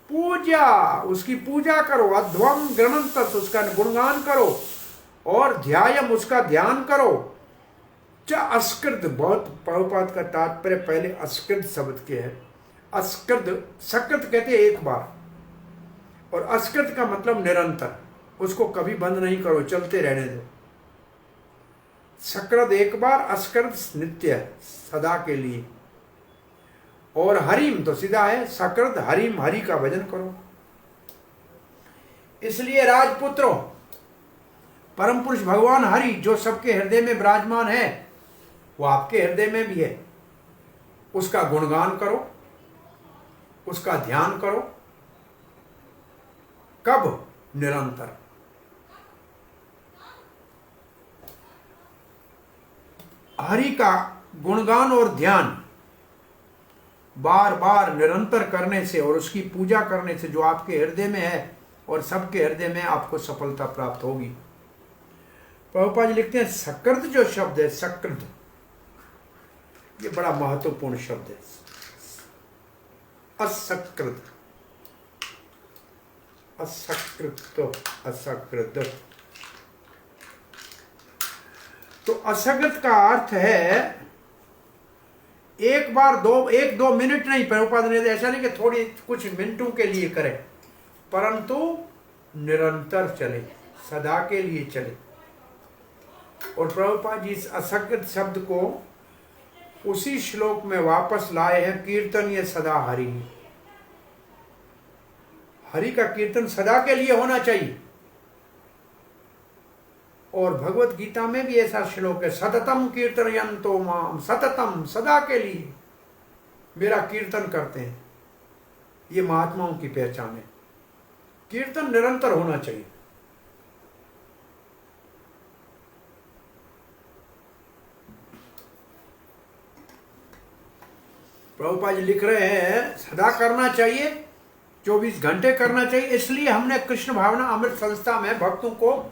पूजा, उसकी पूजा करो, अध्वम गृह्णन्तस, उसका गुणगान करो और ध्यायम, उसका ध्यान करो। च अस्कृत, बहुत प्रभुपाद का तात्पर्य पहले अस्कृत शब्द के है। अस्कृत, सकृत कहते हैं एक बार, और अस्कृत का मतलब निरंतर, उसको कभी बंद नहीं करो, चलते रहने दो। सकृत एक बार, अस्कृत नित्य, सदा के लिए। और हरिम तो सीधा है, सकृत हरिम, हरि का भजन करो। इसलिए राजपुत्रों, परम पुरुष भगवान हरि जो सबके हृदय में विराजमान है, वो आपके हृदय में भी है। उसका गुणगान करो, उसका ध्यान करो। कब? निरंतर। हरि का गुणगान और ध्यान बार बार निरंतर करने से और उसकी पूजा करने से जो आपके हृदय में है और सबके हृदय में, आपको सफलता प्राप्त होगी। प्रभुपाद जी लिखते हैं, सकृत जो शब्द है, सकृत, ये बड़ा महत्वपूर्ण शब्द है। असकृत, असकृत, असकृत। तो असकृत का अर्थ है एक बार, एक दो मिनट नहीं, प्रभुपाद ने ऐसा नहीं कि थोड़ी कुछ मिनटों के लिए करे, परंतु निरंतर चले, सदा के लिए चले। और प्रभुपाद जी इस असकृत शब्द को उसी श्लोक में वापस लाए हैं, कीर्तन ये सदा हरि। हरि का कीर्तन सदा के लिए होना चाहिए। और भगवत गीता में भी ऐसा श्लोक है, सततम कीर्तयन्तो माम, सततम, सदा के लिए मेरा कीर्तन करते हैं। ये महात्माओं की पहचान है, कीर्तन निरंतर होना चाहिए। प्रभुपाद जी लिख रहे हैं, सदा करना चाहिए, 24 घंटे करना चाहिए। इसलिए हमने कृष्ण भावना अमृत संस्था में भक्तों को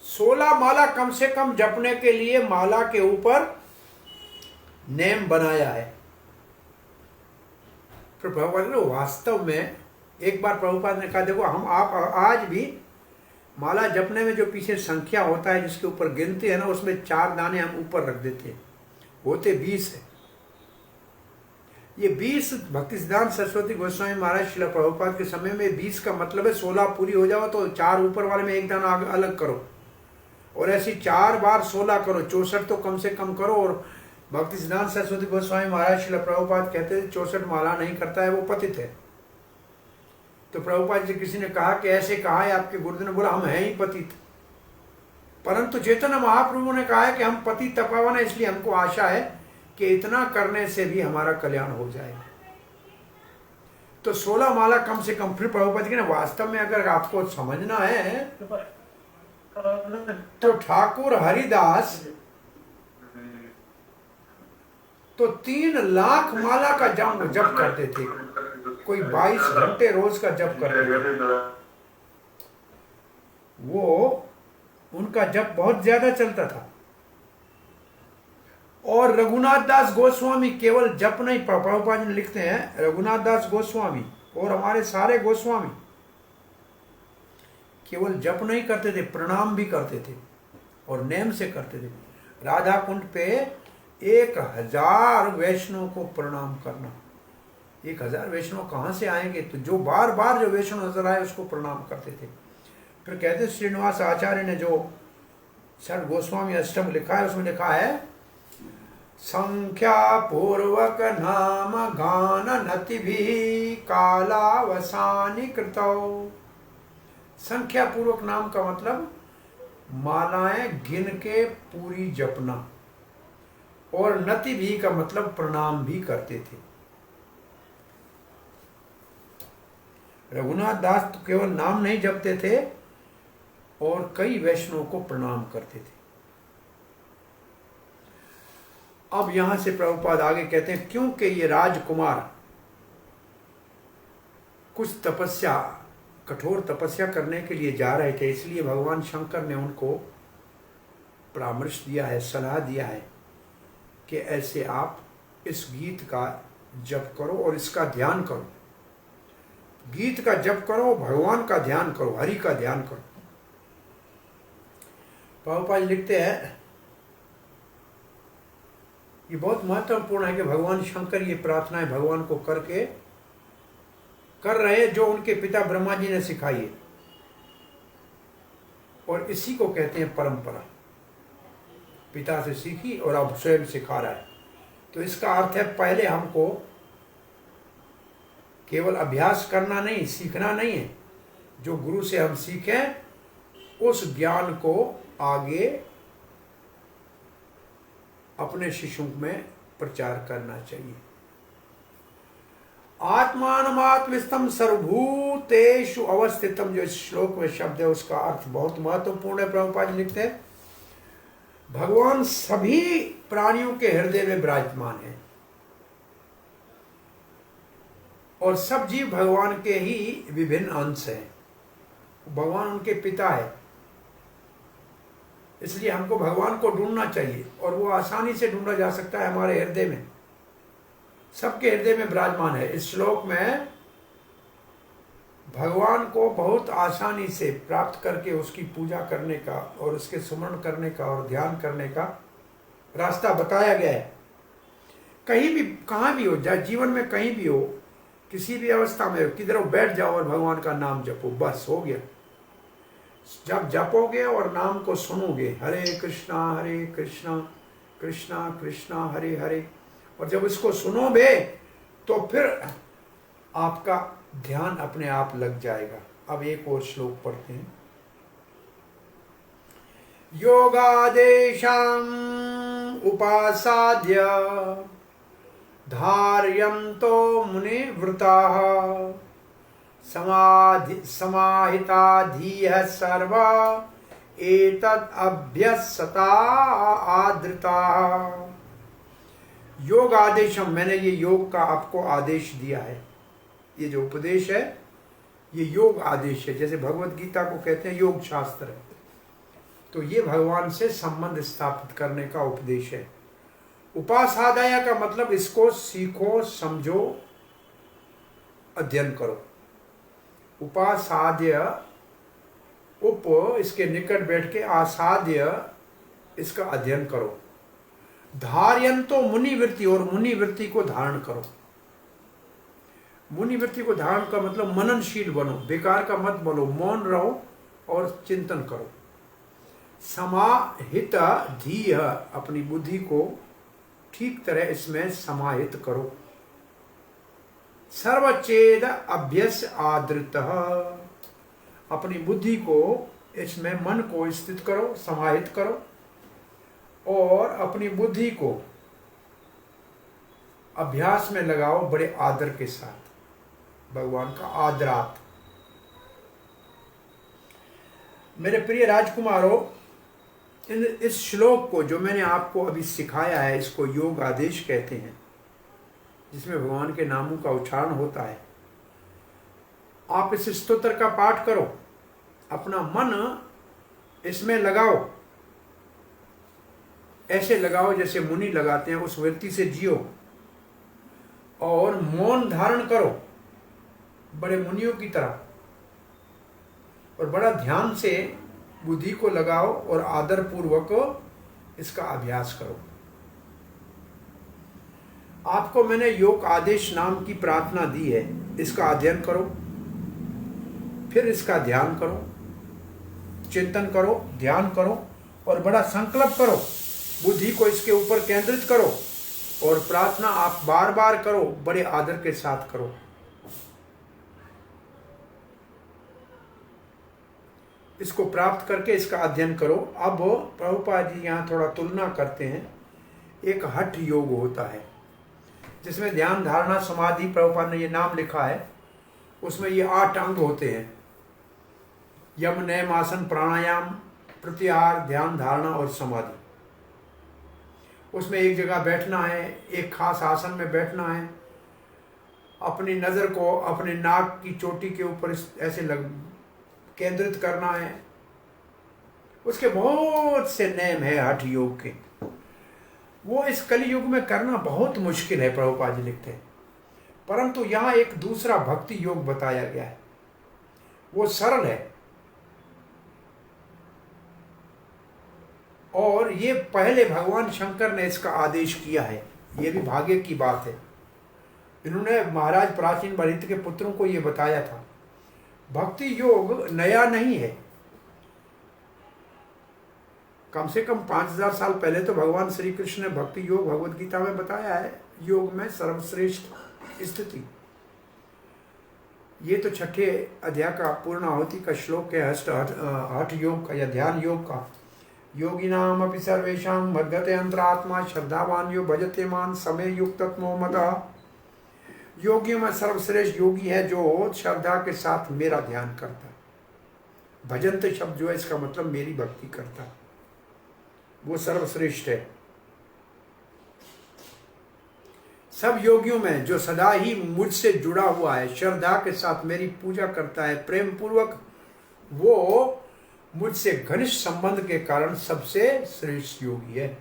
16 माला कम से कम जपने के लिए माला के ऊपर नेम बनाया है। फिर प्रभुपाद ने वास्तव में एक बार प्रभुपाद ने कहा, देखो हम आप आज भी माला जपने में जो पीछे संख्या होता है जिसके ऊपर गिनते हैं ना, उसमें 4 दाने हम ऊपर रख देते हैं, होते 20 है। ये 20 भक्ति सिद्धांत सरस्वती गोस्वामी महाराज श्रील प्रभुपाद के समय में 20 का मतलब है 16 पूरी हो जाओ तो 4 ऊपर वाले में एक दाना अलग करो, और ऐसी 4 बार 16 करो, 64 तो कम से कम करो। और भक्ति सिद्धांत सरस्वती गोस्वामी महाराज श्रील प्रभुपाद कहते थे 64 माला नहीं करता है वो पतित है। तो प्रभुपाद जी किसी ने कहा कि ऐसे कहा है आपके गुरुदेव ने, बोला हम हैं ही पतित, परंतु चैतन्य महाप्रभु ने कहा है कि हम पतित तपावन है, इसलिए हमको आशा है कि इतना करने से भी हमारा कल्याण हो जाए। तो 16 माला कम से कम। फिर प्रभुपाद जी ने वास्तव में अगर आपको समझना है तो ठाकुर हरिदास तो 3 लाख माला का जप करते थे, कोई 22 घंटे रोज का जप करते थे। वो उनका जप बहुत ज्यादा चलता था। और रघुनाथ दास गोस्वामी केवल जप नहीं, प्रभुपाद जी लिखते हैं, रघुनाथ दास गोस्वामी और हमारे सारे गोस्वामी केवल जप नहीं करते थे, प्रणाम भी करते थे और नेम से करते थे। राधा कुंड पे 1000 वैष्णव को प्रणाम करना। 1000 वैष्णव कहाँ से आएंगे? तो जो बार बार जो वैष्णव नजर आए उसको प्रणाम करते थे। फिर कहते श्रीनिवास आचार्य ने जो षड गोस्वामी अष्टम लिखा है उसमें लिखा है, संख्या पूर्वक नाम गान नति भी कालावसानी कृतौ। संख्या पूर्वक नाम का मतलब मालाएं गिन के पूरी जपना, और नति भी का मतलब प्रणाम भी करते थे। रघुनाथ दास तो केवल नाम नहीं जपते थे और कई वैष्णव को प्रणाम करते थे। अब यहां से प्रभुपाद आगे कहते हैं, क्योंकि ये राजकुमार कुछ तपस्या, कठोर तपस्या करने के लिए जा रहे थे, इसलिए भगवान शंकर ने उनको परामर्श दिया है, सलाह दिया है कि ऐसे आप इस गीत का जप करो और इसका ध्यान करो। गीत का जप करो, भगवान का ध्यान करो, हरि का ध्यान करो। प्रभुपाद लिखते हैं, ये बहुत महत्वपूर्ण है कि भगवान शंकर ये प्रार्थनाएं भगवान को करके कर रहे जो उनके पिता ब्रह्मा जी ने सिखाई है, और इसी को कहते हैं परंपरा। पिता से सीखी और अब स्वयं सिखा रहा है। तो इसका अर्थ है पहले हमको केवल अभ्यास करना नहीं, सीखना नहीं है, जो गुरु से हम सीखें उस ज्ञान को आगे अपने शिष्यों में प्रचार करना चाहिए। आत्मानमात्मस्थम सर्वभूतेषु अवस्थितम, जो इस श्लोक में शब्द है उसका अर्थ बहुत महत्वपूर्ण है। प्रभुपाद लिखते हैं, भगवान सभी प्राणियों के हृदय में विराजमान है और सब जीव भगवान के ही विभिन्न अंश हैं। भगवान उनके पिता है, इसलिए हमको भगवान को ढूंढना चाहिए और वो आसानी से ढूंढा जा सकता है। हमारे हृदय में, सबके हृदय में विराजमान है। इस श्लोक में भगवान को बहुत आसानी से प्राप्त करके उसकी पूजा करने का और उसके स्मरण करने का और ध्यान करने का रास्ता बताया गया है। कहीं भी, कहाँ भी हो जाए, जीवन में कहीं भी हो, किसी भी अवस्था में हो, किधर बैठ जाओ और भगवान का नाम जपो, बस हो गया। जब जपोगे और नाम को सुनोगे, हरे कृष्णा कृष्णा कृष्णा हरे हरे, और जब इसको सुनोगे तो फिर आपका ध्यान अपने आप लग जाएगा। अब एक और श्लोक पढ़ते हैं। योगादेशं उपासाद्य धार्यन्तो मुनिवृताः समाहिता धीयः सर्व एतद् अभ्यसता आदृताः। योग आदेशम, मैंने ये योग का आपको आदेश दिया है। ये जो उपदेश है ये योग आदेश है, जैसे भगवत गीता को कहते हैं योग शास्त्र है। तो ये भगवान से संबंध स्थापित करने का उपदेश है। उपासादय का मतलब इसको सीखो, समझो, अध्ययन करो। उपासाद्य, उप इसके निकट बैठ के, आसाद्य इसका अध्ययन करो। धार्यन्तो मुनिवृत्ति, और मुनिवृत्ति को धारण करो। मुनिवृत्ति को धारण का मतलब मननशील बनो, बेकार का मत बोलो, मौन रहो और चिंतन करो। समाहित धीय, अपनी बुद्धि को ठीक तरह इसमें समाहित करो। सर्वचेद अभ्यस आदृत, अपनी बुद्धि को इसमें मन को स्थित करो, समाहित करो और अपनी बुद्धि को अभ्यास में लगाओ बड़े आदर के साथ, भगवान का आदरात। मेरे प्रिय राजकुमारों, इस श्लोक को जो मैंने आपको अभी सिखाया है, इसको योग आदेश कहते हैं, जिसमें भगवान के नामों का उच्चारण होता है। आप इस स्तोत्र का पाठ करो, अपना मन इसमें लगाओ, ऐसे लगाओ जैसे मुनि लगाते हैं, उस वृत्ति से जियो और मौन धारण करो बड़े मुनियों की तरह, और बड़ा ध्यान से बुद्धि को लगाओ और आदर पूर्वक इसका अभ्यास करो। आपको मैंने योग आदेश नाम की प्रार्थना दी है, इसका अध्ययन करो, फिर इसका ध्यान करो, चिंतन करो, ध्यान करो और बड़ा संकल्प करो, बुद्धि को इसके ऊपर केंद्रित करो और प्रार्थना आप बार बार करो, बड़े आदर के साथ करो। इसको प्राप्त करके इसका अध्ययन करो। अब प्रभुपाद जी यहाँ थोड़ा तुलना करते हैं। एक हठ योग होता है जिसमें ध्यान, धारणा, समाधि, प्रभुपाद ने ये नाम लिखा है, उसमें ये 8 अंग होते हैं। यम, नियम, आसन, प्राणायाम, प्रत्याहार, ध्यान, धारणा और समाधि। उसमें एक जगह बैठना है, एक खास आसन में बैठना है, अपनी नज़र को अपने नाक की चोटी के ऊपर ऐसे केंद्रित करना है। उसके बहुत से नियम है हठ योग के, वो इस कलयुग में करना बहुत मुश्किल है, प्रभुपाद जी लिखते हैं। परंतु यहाँ एक दूसरा भक्ति योग बताया गया है, वो सरल है और ये पहले भगवान शंकर ने इसका आदेश किया है। ये भी भाग्य की बात है, इन्होंने महाराज प्राचीन भरत के पुत्रों को ये बताया था। भक्ति योग नया नहीं है, कम से कम 5000 साल पहले तो भगवान श्री कृष्ण ने भक्ति योग भगवद गीता में बताया है, योग में सर्वश्रेष्ठ स्थिति। ये तो 6ठे अध्याय का पूर्णाहुति का श्लोक है, हठ योग का या ध्यान योग का। योगिनाम अपि सर्वेषां मद्गते अंतरात्मा श्रद्धावान यो भजते मान समय युक्तत्मो मदः। योगियों में सर्वश्रेष्ठ योगी है जो श्रद्धा के साथ मेरा ध्यान करता है। भजंत शब्द जो है इसका मतलब मेरी भक्ति करता है, वो सर्वश्रेष्ठ है। सब योगियों में जो सदा ही मुझसे जुड़ा हुआ है, श्रद्धा के साथ मेरी पूजा करता है प्रेम पूर्वक, वो मुझसे घनिष्ठ संबंध के कारण सबसे श्रेष्ठ योगी है।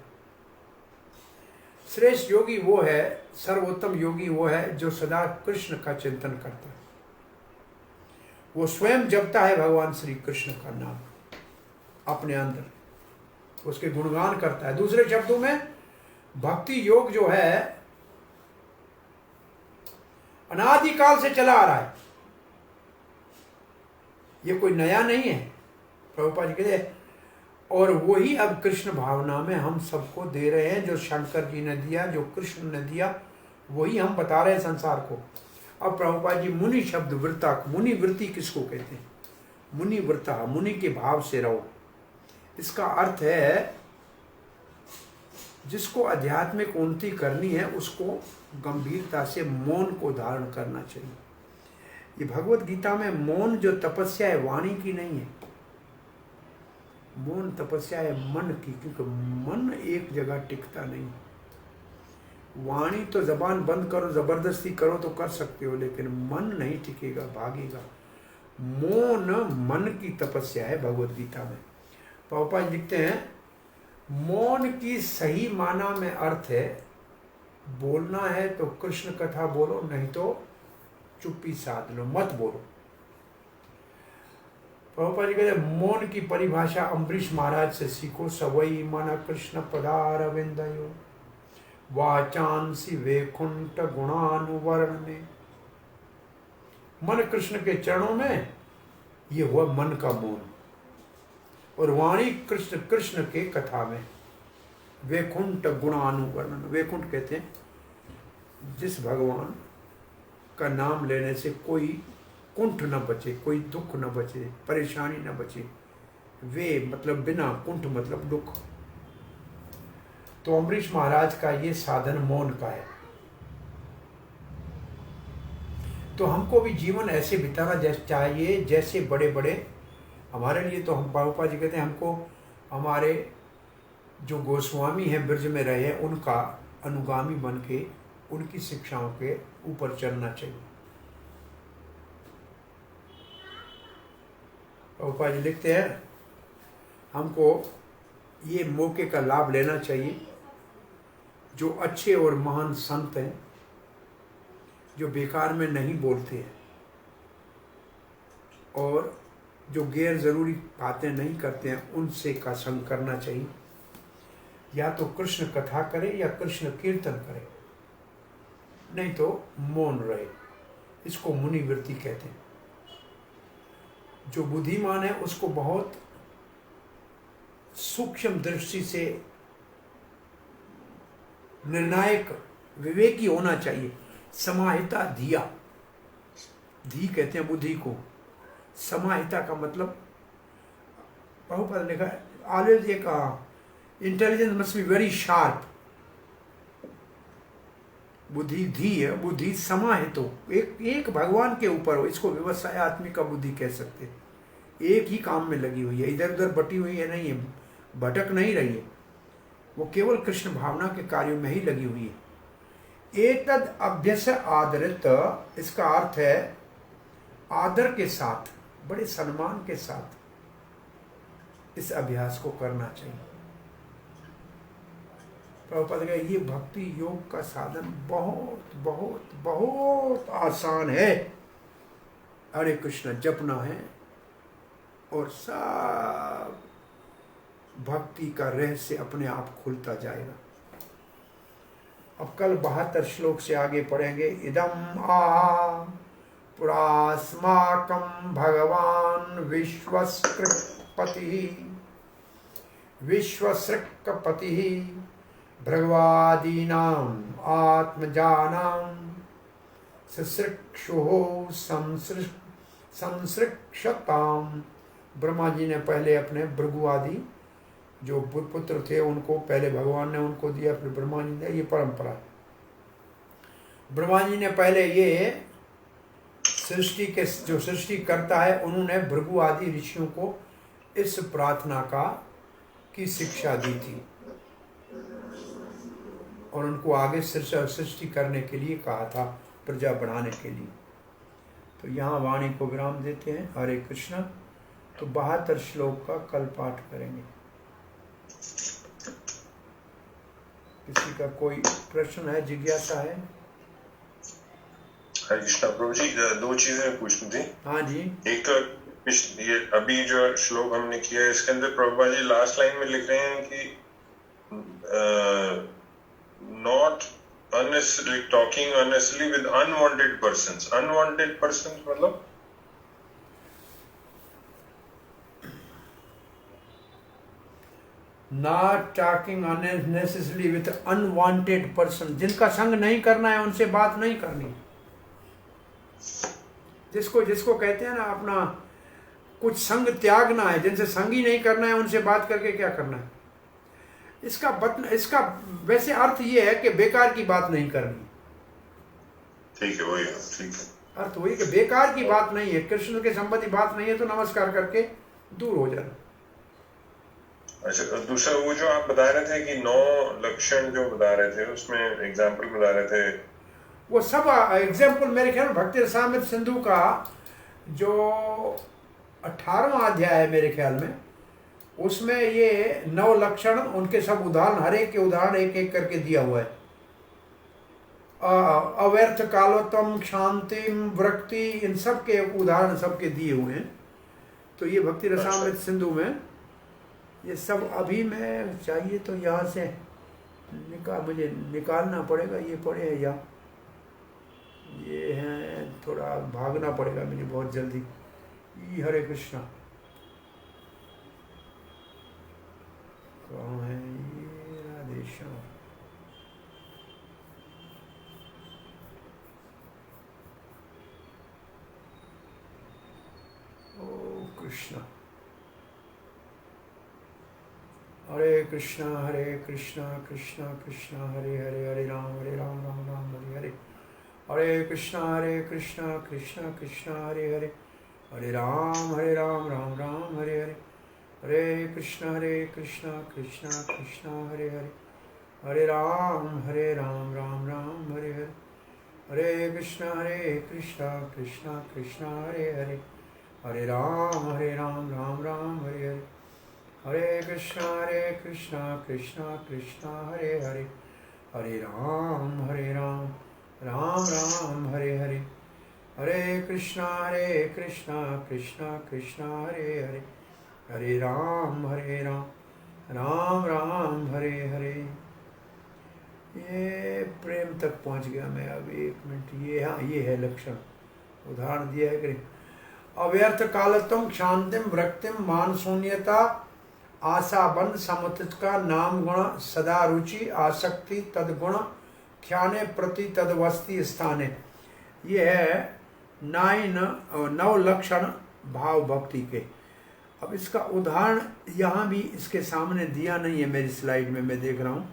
श्रेष्ठ योगी वो है, सर्वोत्तम योगी वो है जो सदा कृष्ण का चिंतन करता है, वो स्वयं जपता है भगवान श्री कृष्ण का नाम अपने अंदर, उसके गुणगान करता है। दूसरे शब्दों में भक्ति योग जो है अनादिकाल से चला आ रहा है, ये कोई नया नहीं है, प्रभुपाद जी कहते हैं। और वही अब कृष्ण भावना में हम सबको दे रहे हैं, जो शंकर जी ने दिया, जो कृष्ण ने दिया, वही हम बता रहे हैं संसार को। अब प्रभुपाद जी मुनि शब्द वृत्ता, मुनि वृत्ति किसको कहते हैं? मुनि वृत्ता, मुनि के भाव से रहो। इसका अर्थ है जिसको आध्यात्मिक उन्नति करनी है उसको गंभीरता से मौन को धारण करना चाहिए। ये भगवत गीता में मौन जो तपस्या है वाणी की नहीं है, मौन तपस्या है मन की, क्योंकि मन एक जगह टिकता नहीं। वाणी तो जबान बंद करो, जबरदस्ती करो तो कर सकते हो, लेकिन मन नहीं टिकेगा, भागेगा। मौन मन की तपस्या है भगवत गीता में। प्रभुपाद लिखते हैं मौन की सही माना में अर्थ है बोलना है तो कृष्ण कथा बोलो, नहीं तो चुप्पी साध लो, मत बोलो। प्रभुपाद जी कहते मौन की परिभाषा अम्बरीश महाराज से सीखो। सवई मन कृष्ण पदारविंदयो वाचांसी वैकुंठ गुणानुवर्ण में। मन कृष्ण के चरणों में, ये हुआ मन का मौन। और वाणी कृष्ण कृष्ण के कथा में, वैकुंठ गुणानुवर्ण। वैकुंठ कहते हैं जिस भगवान का नाम लेने से कोई कुंठ न बचे, कोई दुख न बचे, परेशानी न बचे। वे मतलब बिना, कुंठ मतलब दुख। तो अम्बरीश महाराज का ये साधन मौन का है। तो हमको भी जीवन ऐसे बिताना चाहिए जैसे बड़े बड़े, हमारे लिए तो हम प्रभुपा जी कहते हैं हमको हमारे जो गोस्वामी हैं ब्रज में रहे उनका अनुगामी बन के उनकी शिक्षाओं के ऊपर चलना चाहिए। प्रभुपा जी लिखते हैं हमको ये मौके का लाभ लेना चाहिए। जो अच्छे और महान संत हैं, जो बेकार में नहीं बोलते हैं और जो गैर जरूरी बातें नहीं करते हैं, उनसे का संग करना चाहिए। या तो कृष्ण कथा करे या कृष्ण कीर्तन करे, नहीं तो मौन रहे। इसको मुनिवृत्ति कहते हैं। जो बुद्धिमान है उसको बहुत सूक्ष्म दृष्टि से निर्णायक विवेकी होना चाहिए। समाहिता धिया, धी कहते हैं बुद्धि को। समाहिता का मतलब प्रभुपाद ने लिखा ऑलवेज एक intelligence must be very sharp. बुद्धि धी है, बुद्धि समाहित हो, एक भगवान के ऊपर हो। इसको व्यवसाय आत्मिका बुद्धि कह सकते हैं। एक ही काम में लगी हुई है, इधर उधर बटी हुई है, नहीं है, भटक नहीं रही है। वो केवल कृष्ण भावना के कार्यों में ही लगी हुई है। एतद अभ्यस आदरित, इसका अर्थ है आदर के साथ, बड़े सम्मान के साथ इस अभ्यास को करना चाहिए। प्रभुपाद का ये भक्ति योग का साधन बहुत बहुत बहुत आसान है। हरे कृष्ण जपना है और सब भक्ति का रहस्य अपने आप खुलता जाएगा। अब कल 72 श्लोक से आगे पढ़ेंगे। इदम आ पुरास्माकं भगवान विश्वसृक्पति भृगवादीनाम् आत्मजानां ससृक्षुः संसृक्षताम्। ब्रह्मा जी ने पहले अपने भृगु आदि जो पुत्र थे उनको पहले भगवान ने उनको दिया, फिर ब्रह्मा जी ने। ये परंपरा है। ब्रह्मा जी ने पहले ये सृष्टि के जो सृष्टि करता है उन्होंने भृगु आदि ऋषियों को इस प्रार्थना की शिक्षा दी थी और उनको आगे सृष्टि करने के लिए कहा था, प्रजा बढ़ाने के लिए। तो यहाँ वाणी को विराम देते हैं। हरे कृष्णा। तो 72 श्लोक का कल पाठ करेंगे। किसी का कोई प्रश्न है, जिज्ञासा है? हरे कृष्णा। प्रभु जी, दो चीजें पूछनी थी। हाँ जी। एक तो ये अभी जो श्लोक हमने किया है इसके अंदर प्रभुपा जी लास्ट लाइन में लिख रहे हैं कि not unnecessarily talking unnecessarily with unwanted persons. Unwanted persons मतलब Not talking unnecessarily with unwanted person. जिनका संग नहीं करना है उनसे बात नहीं करनी। जिसको कहते हैं ना अपना कुछ संग त्यागना है, जिनसे संग ही नहीं करना है उनसे बात करके क्या करना है। इसका वैसे अर्थ ये है कि बेकार की बात नहीं करनी। ठीक है, वही ठीक है। अर्थ वही कि बेकार की बात नहीं है, कृष्ण के संबंधी बात नहीं है तो नमस्कार करके दूर हो जाना। अच्छा, दूसरा वो जो आप बता रहे थे कि 9 लक्षण जो बता रहे थे उसमें एग्जाम्पल बता रहे थे, वो सब एग्जाम्पल मेरे ख्याल में भक्ति रसामृत सिंधु का जो 18वां अध्याय है मेरे ख्याल में, उसमें ये 9 लक्षण उनके सब उदाहरण, हर एक के उदाहरण एक एक करके दिया हुआ है। अव्यर्थ कालोत्तम, शांतिम, वृक्ति, इन सब के उदाहरण सबके दिए हुए हैं। तो ये भक्ति रसामृत सिंधु में ये सब अभी मैं चाहिए तो यहाँ से मुझे निकालना पड़ेगा। ये पड़े हैं या ये हैं, थोड़ा भागना पड़ेगा मुझे बहुत जल्दी। हरे कृष्णा। कहाँ है ये? राधे श्याम। कृष्णा हरे कृष्णा कृष्णा कृष्णा हरे हरे, हरे राम राम राम हरे हरे, हरे कृष्णा कृष्णा कृष्णा हरे हरे, हरे राम राम राम हरे हरे, हरे कृष्णा कृष्णा कृष्णा हरे हरे, हरे राम राम राम हरे हरे, हरे कृष्णा कृष्णा कृष्णा हरे हरे, हरे राम राम राम हरे हरे, हरे कृष्णा कृष्णा कृष्णा हरे हरे, हरे राम राम राम हरे हरे, हरे कृष्णा कृष्णा कृष्णा हरे हरे, हरे राम राम राम हरे हरे। ये प्रेम तक पहुंच गया मैं। अब 1 मिनट, ये हाँ ये है लक्षण, उदाहरण दिया है कि अव्यर्थ कालत्वम शांतिम वृत्तिम मान शून्यता आशा बंद समुचित का नाम गुण सदा रुचि आसक्ति तदगुण ख्याने प्रति तदवस्ती स्थाने। ये है 9 लक्षण भाव भक्ति के। अब इसका उदाहरण यहाँ भी इसके सामने दिया नहीं है मेरी स्लाइड में, मैं देख रहा हूँ,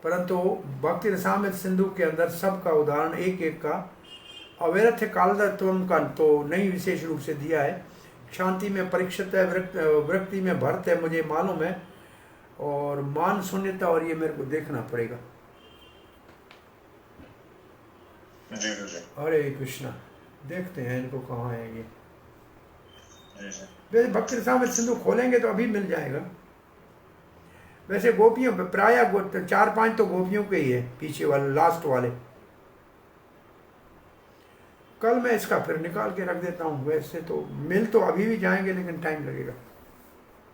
परंतु भक्ति रसामृत सिंधु के अंदर सबका उदाहरण एक एक का अव्यर्थ कालत्वम का तो नहीं विशेष रूप से दिया है। शांति में परीक्षित है, वृत्ति में भरत है, मुझे मालूम है, और मान शून्यता, और ये मेरे को देखना पड़ेगा। जी जी। हरे कृष्णा, देखते हैं इनको कहाँ है ये। जी जी। वैसे भक्ति रसामृत सिंधु खोलेंगे तो अभी मिल जाएगा। वैसे गोपियों पे प्राय 4-5 तो गोपियों के ही है, पीछे वाले लास्ट वाले। कल मैं इसका फिर निकाल के रख देता हूँ। वैसे तो मिल तो अभी भी जाएंगे, लेकिन टाइम लगेगा।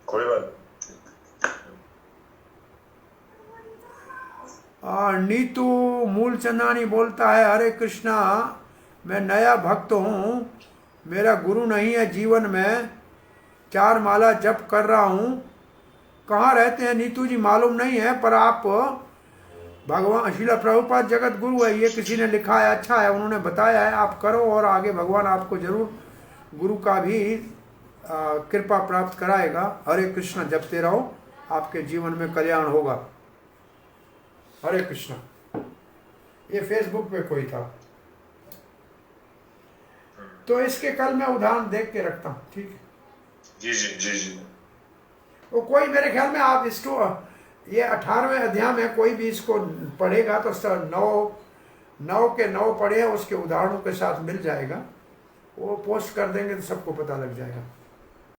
कोई बात। नीतू मूलचंदानी बोलता है, हरे कृष्णा, मैं नया भक्त हूँ, मेरा गुरु नहीं है जीवन में, 4 माला जप कर रहा हूँ। कहाँ रहते हैं नीतू जी मालूम नहीं है, पर आप भगवान श्रील प्रभुपाद जगत गुरु है, ये किसी ने लिखा है, अच्छा है, उन्होंने बताया है, आप करो और आगे भगवान आपको जरूर गुरु का भी कृपा प्राप्त कराएगा। हरे कृष्णा जपते रहो, आपके जीवन में कल्याण होगा। हरे कृष्णा। ये फेसबुक पे कोई था, तो इसके कल मैं उदाहरण देख के रखता हूँ, ठीक है? जी जी जी जी। वो कोई मेरे ख्याल में आप इसको, ये 18वें अध्याय में कोई भी इसको पढ़ेगा तो 9 के 9 पढ़े, उसके उदाहरणों के साथ मिल जाएगा। वो पोस्ट कर देंगे तो सबको पता लग जाएगा।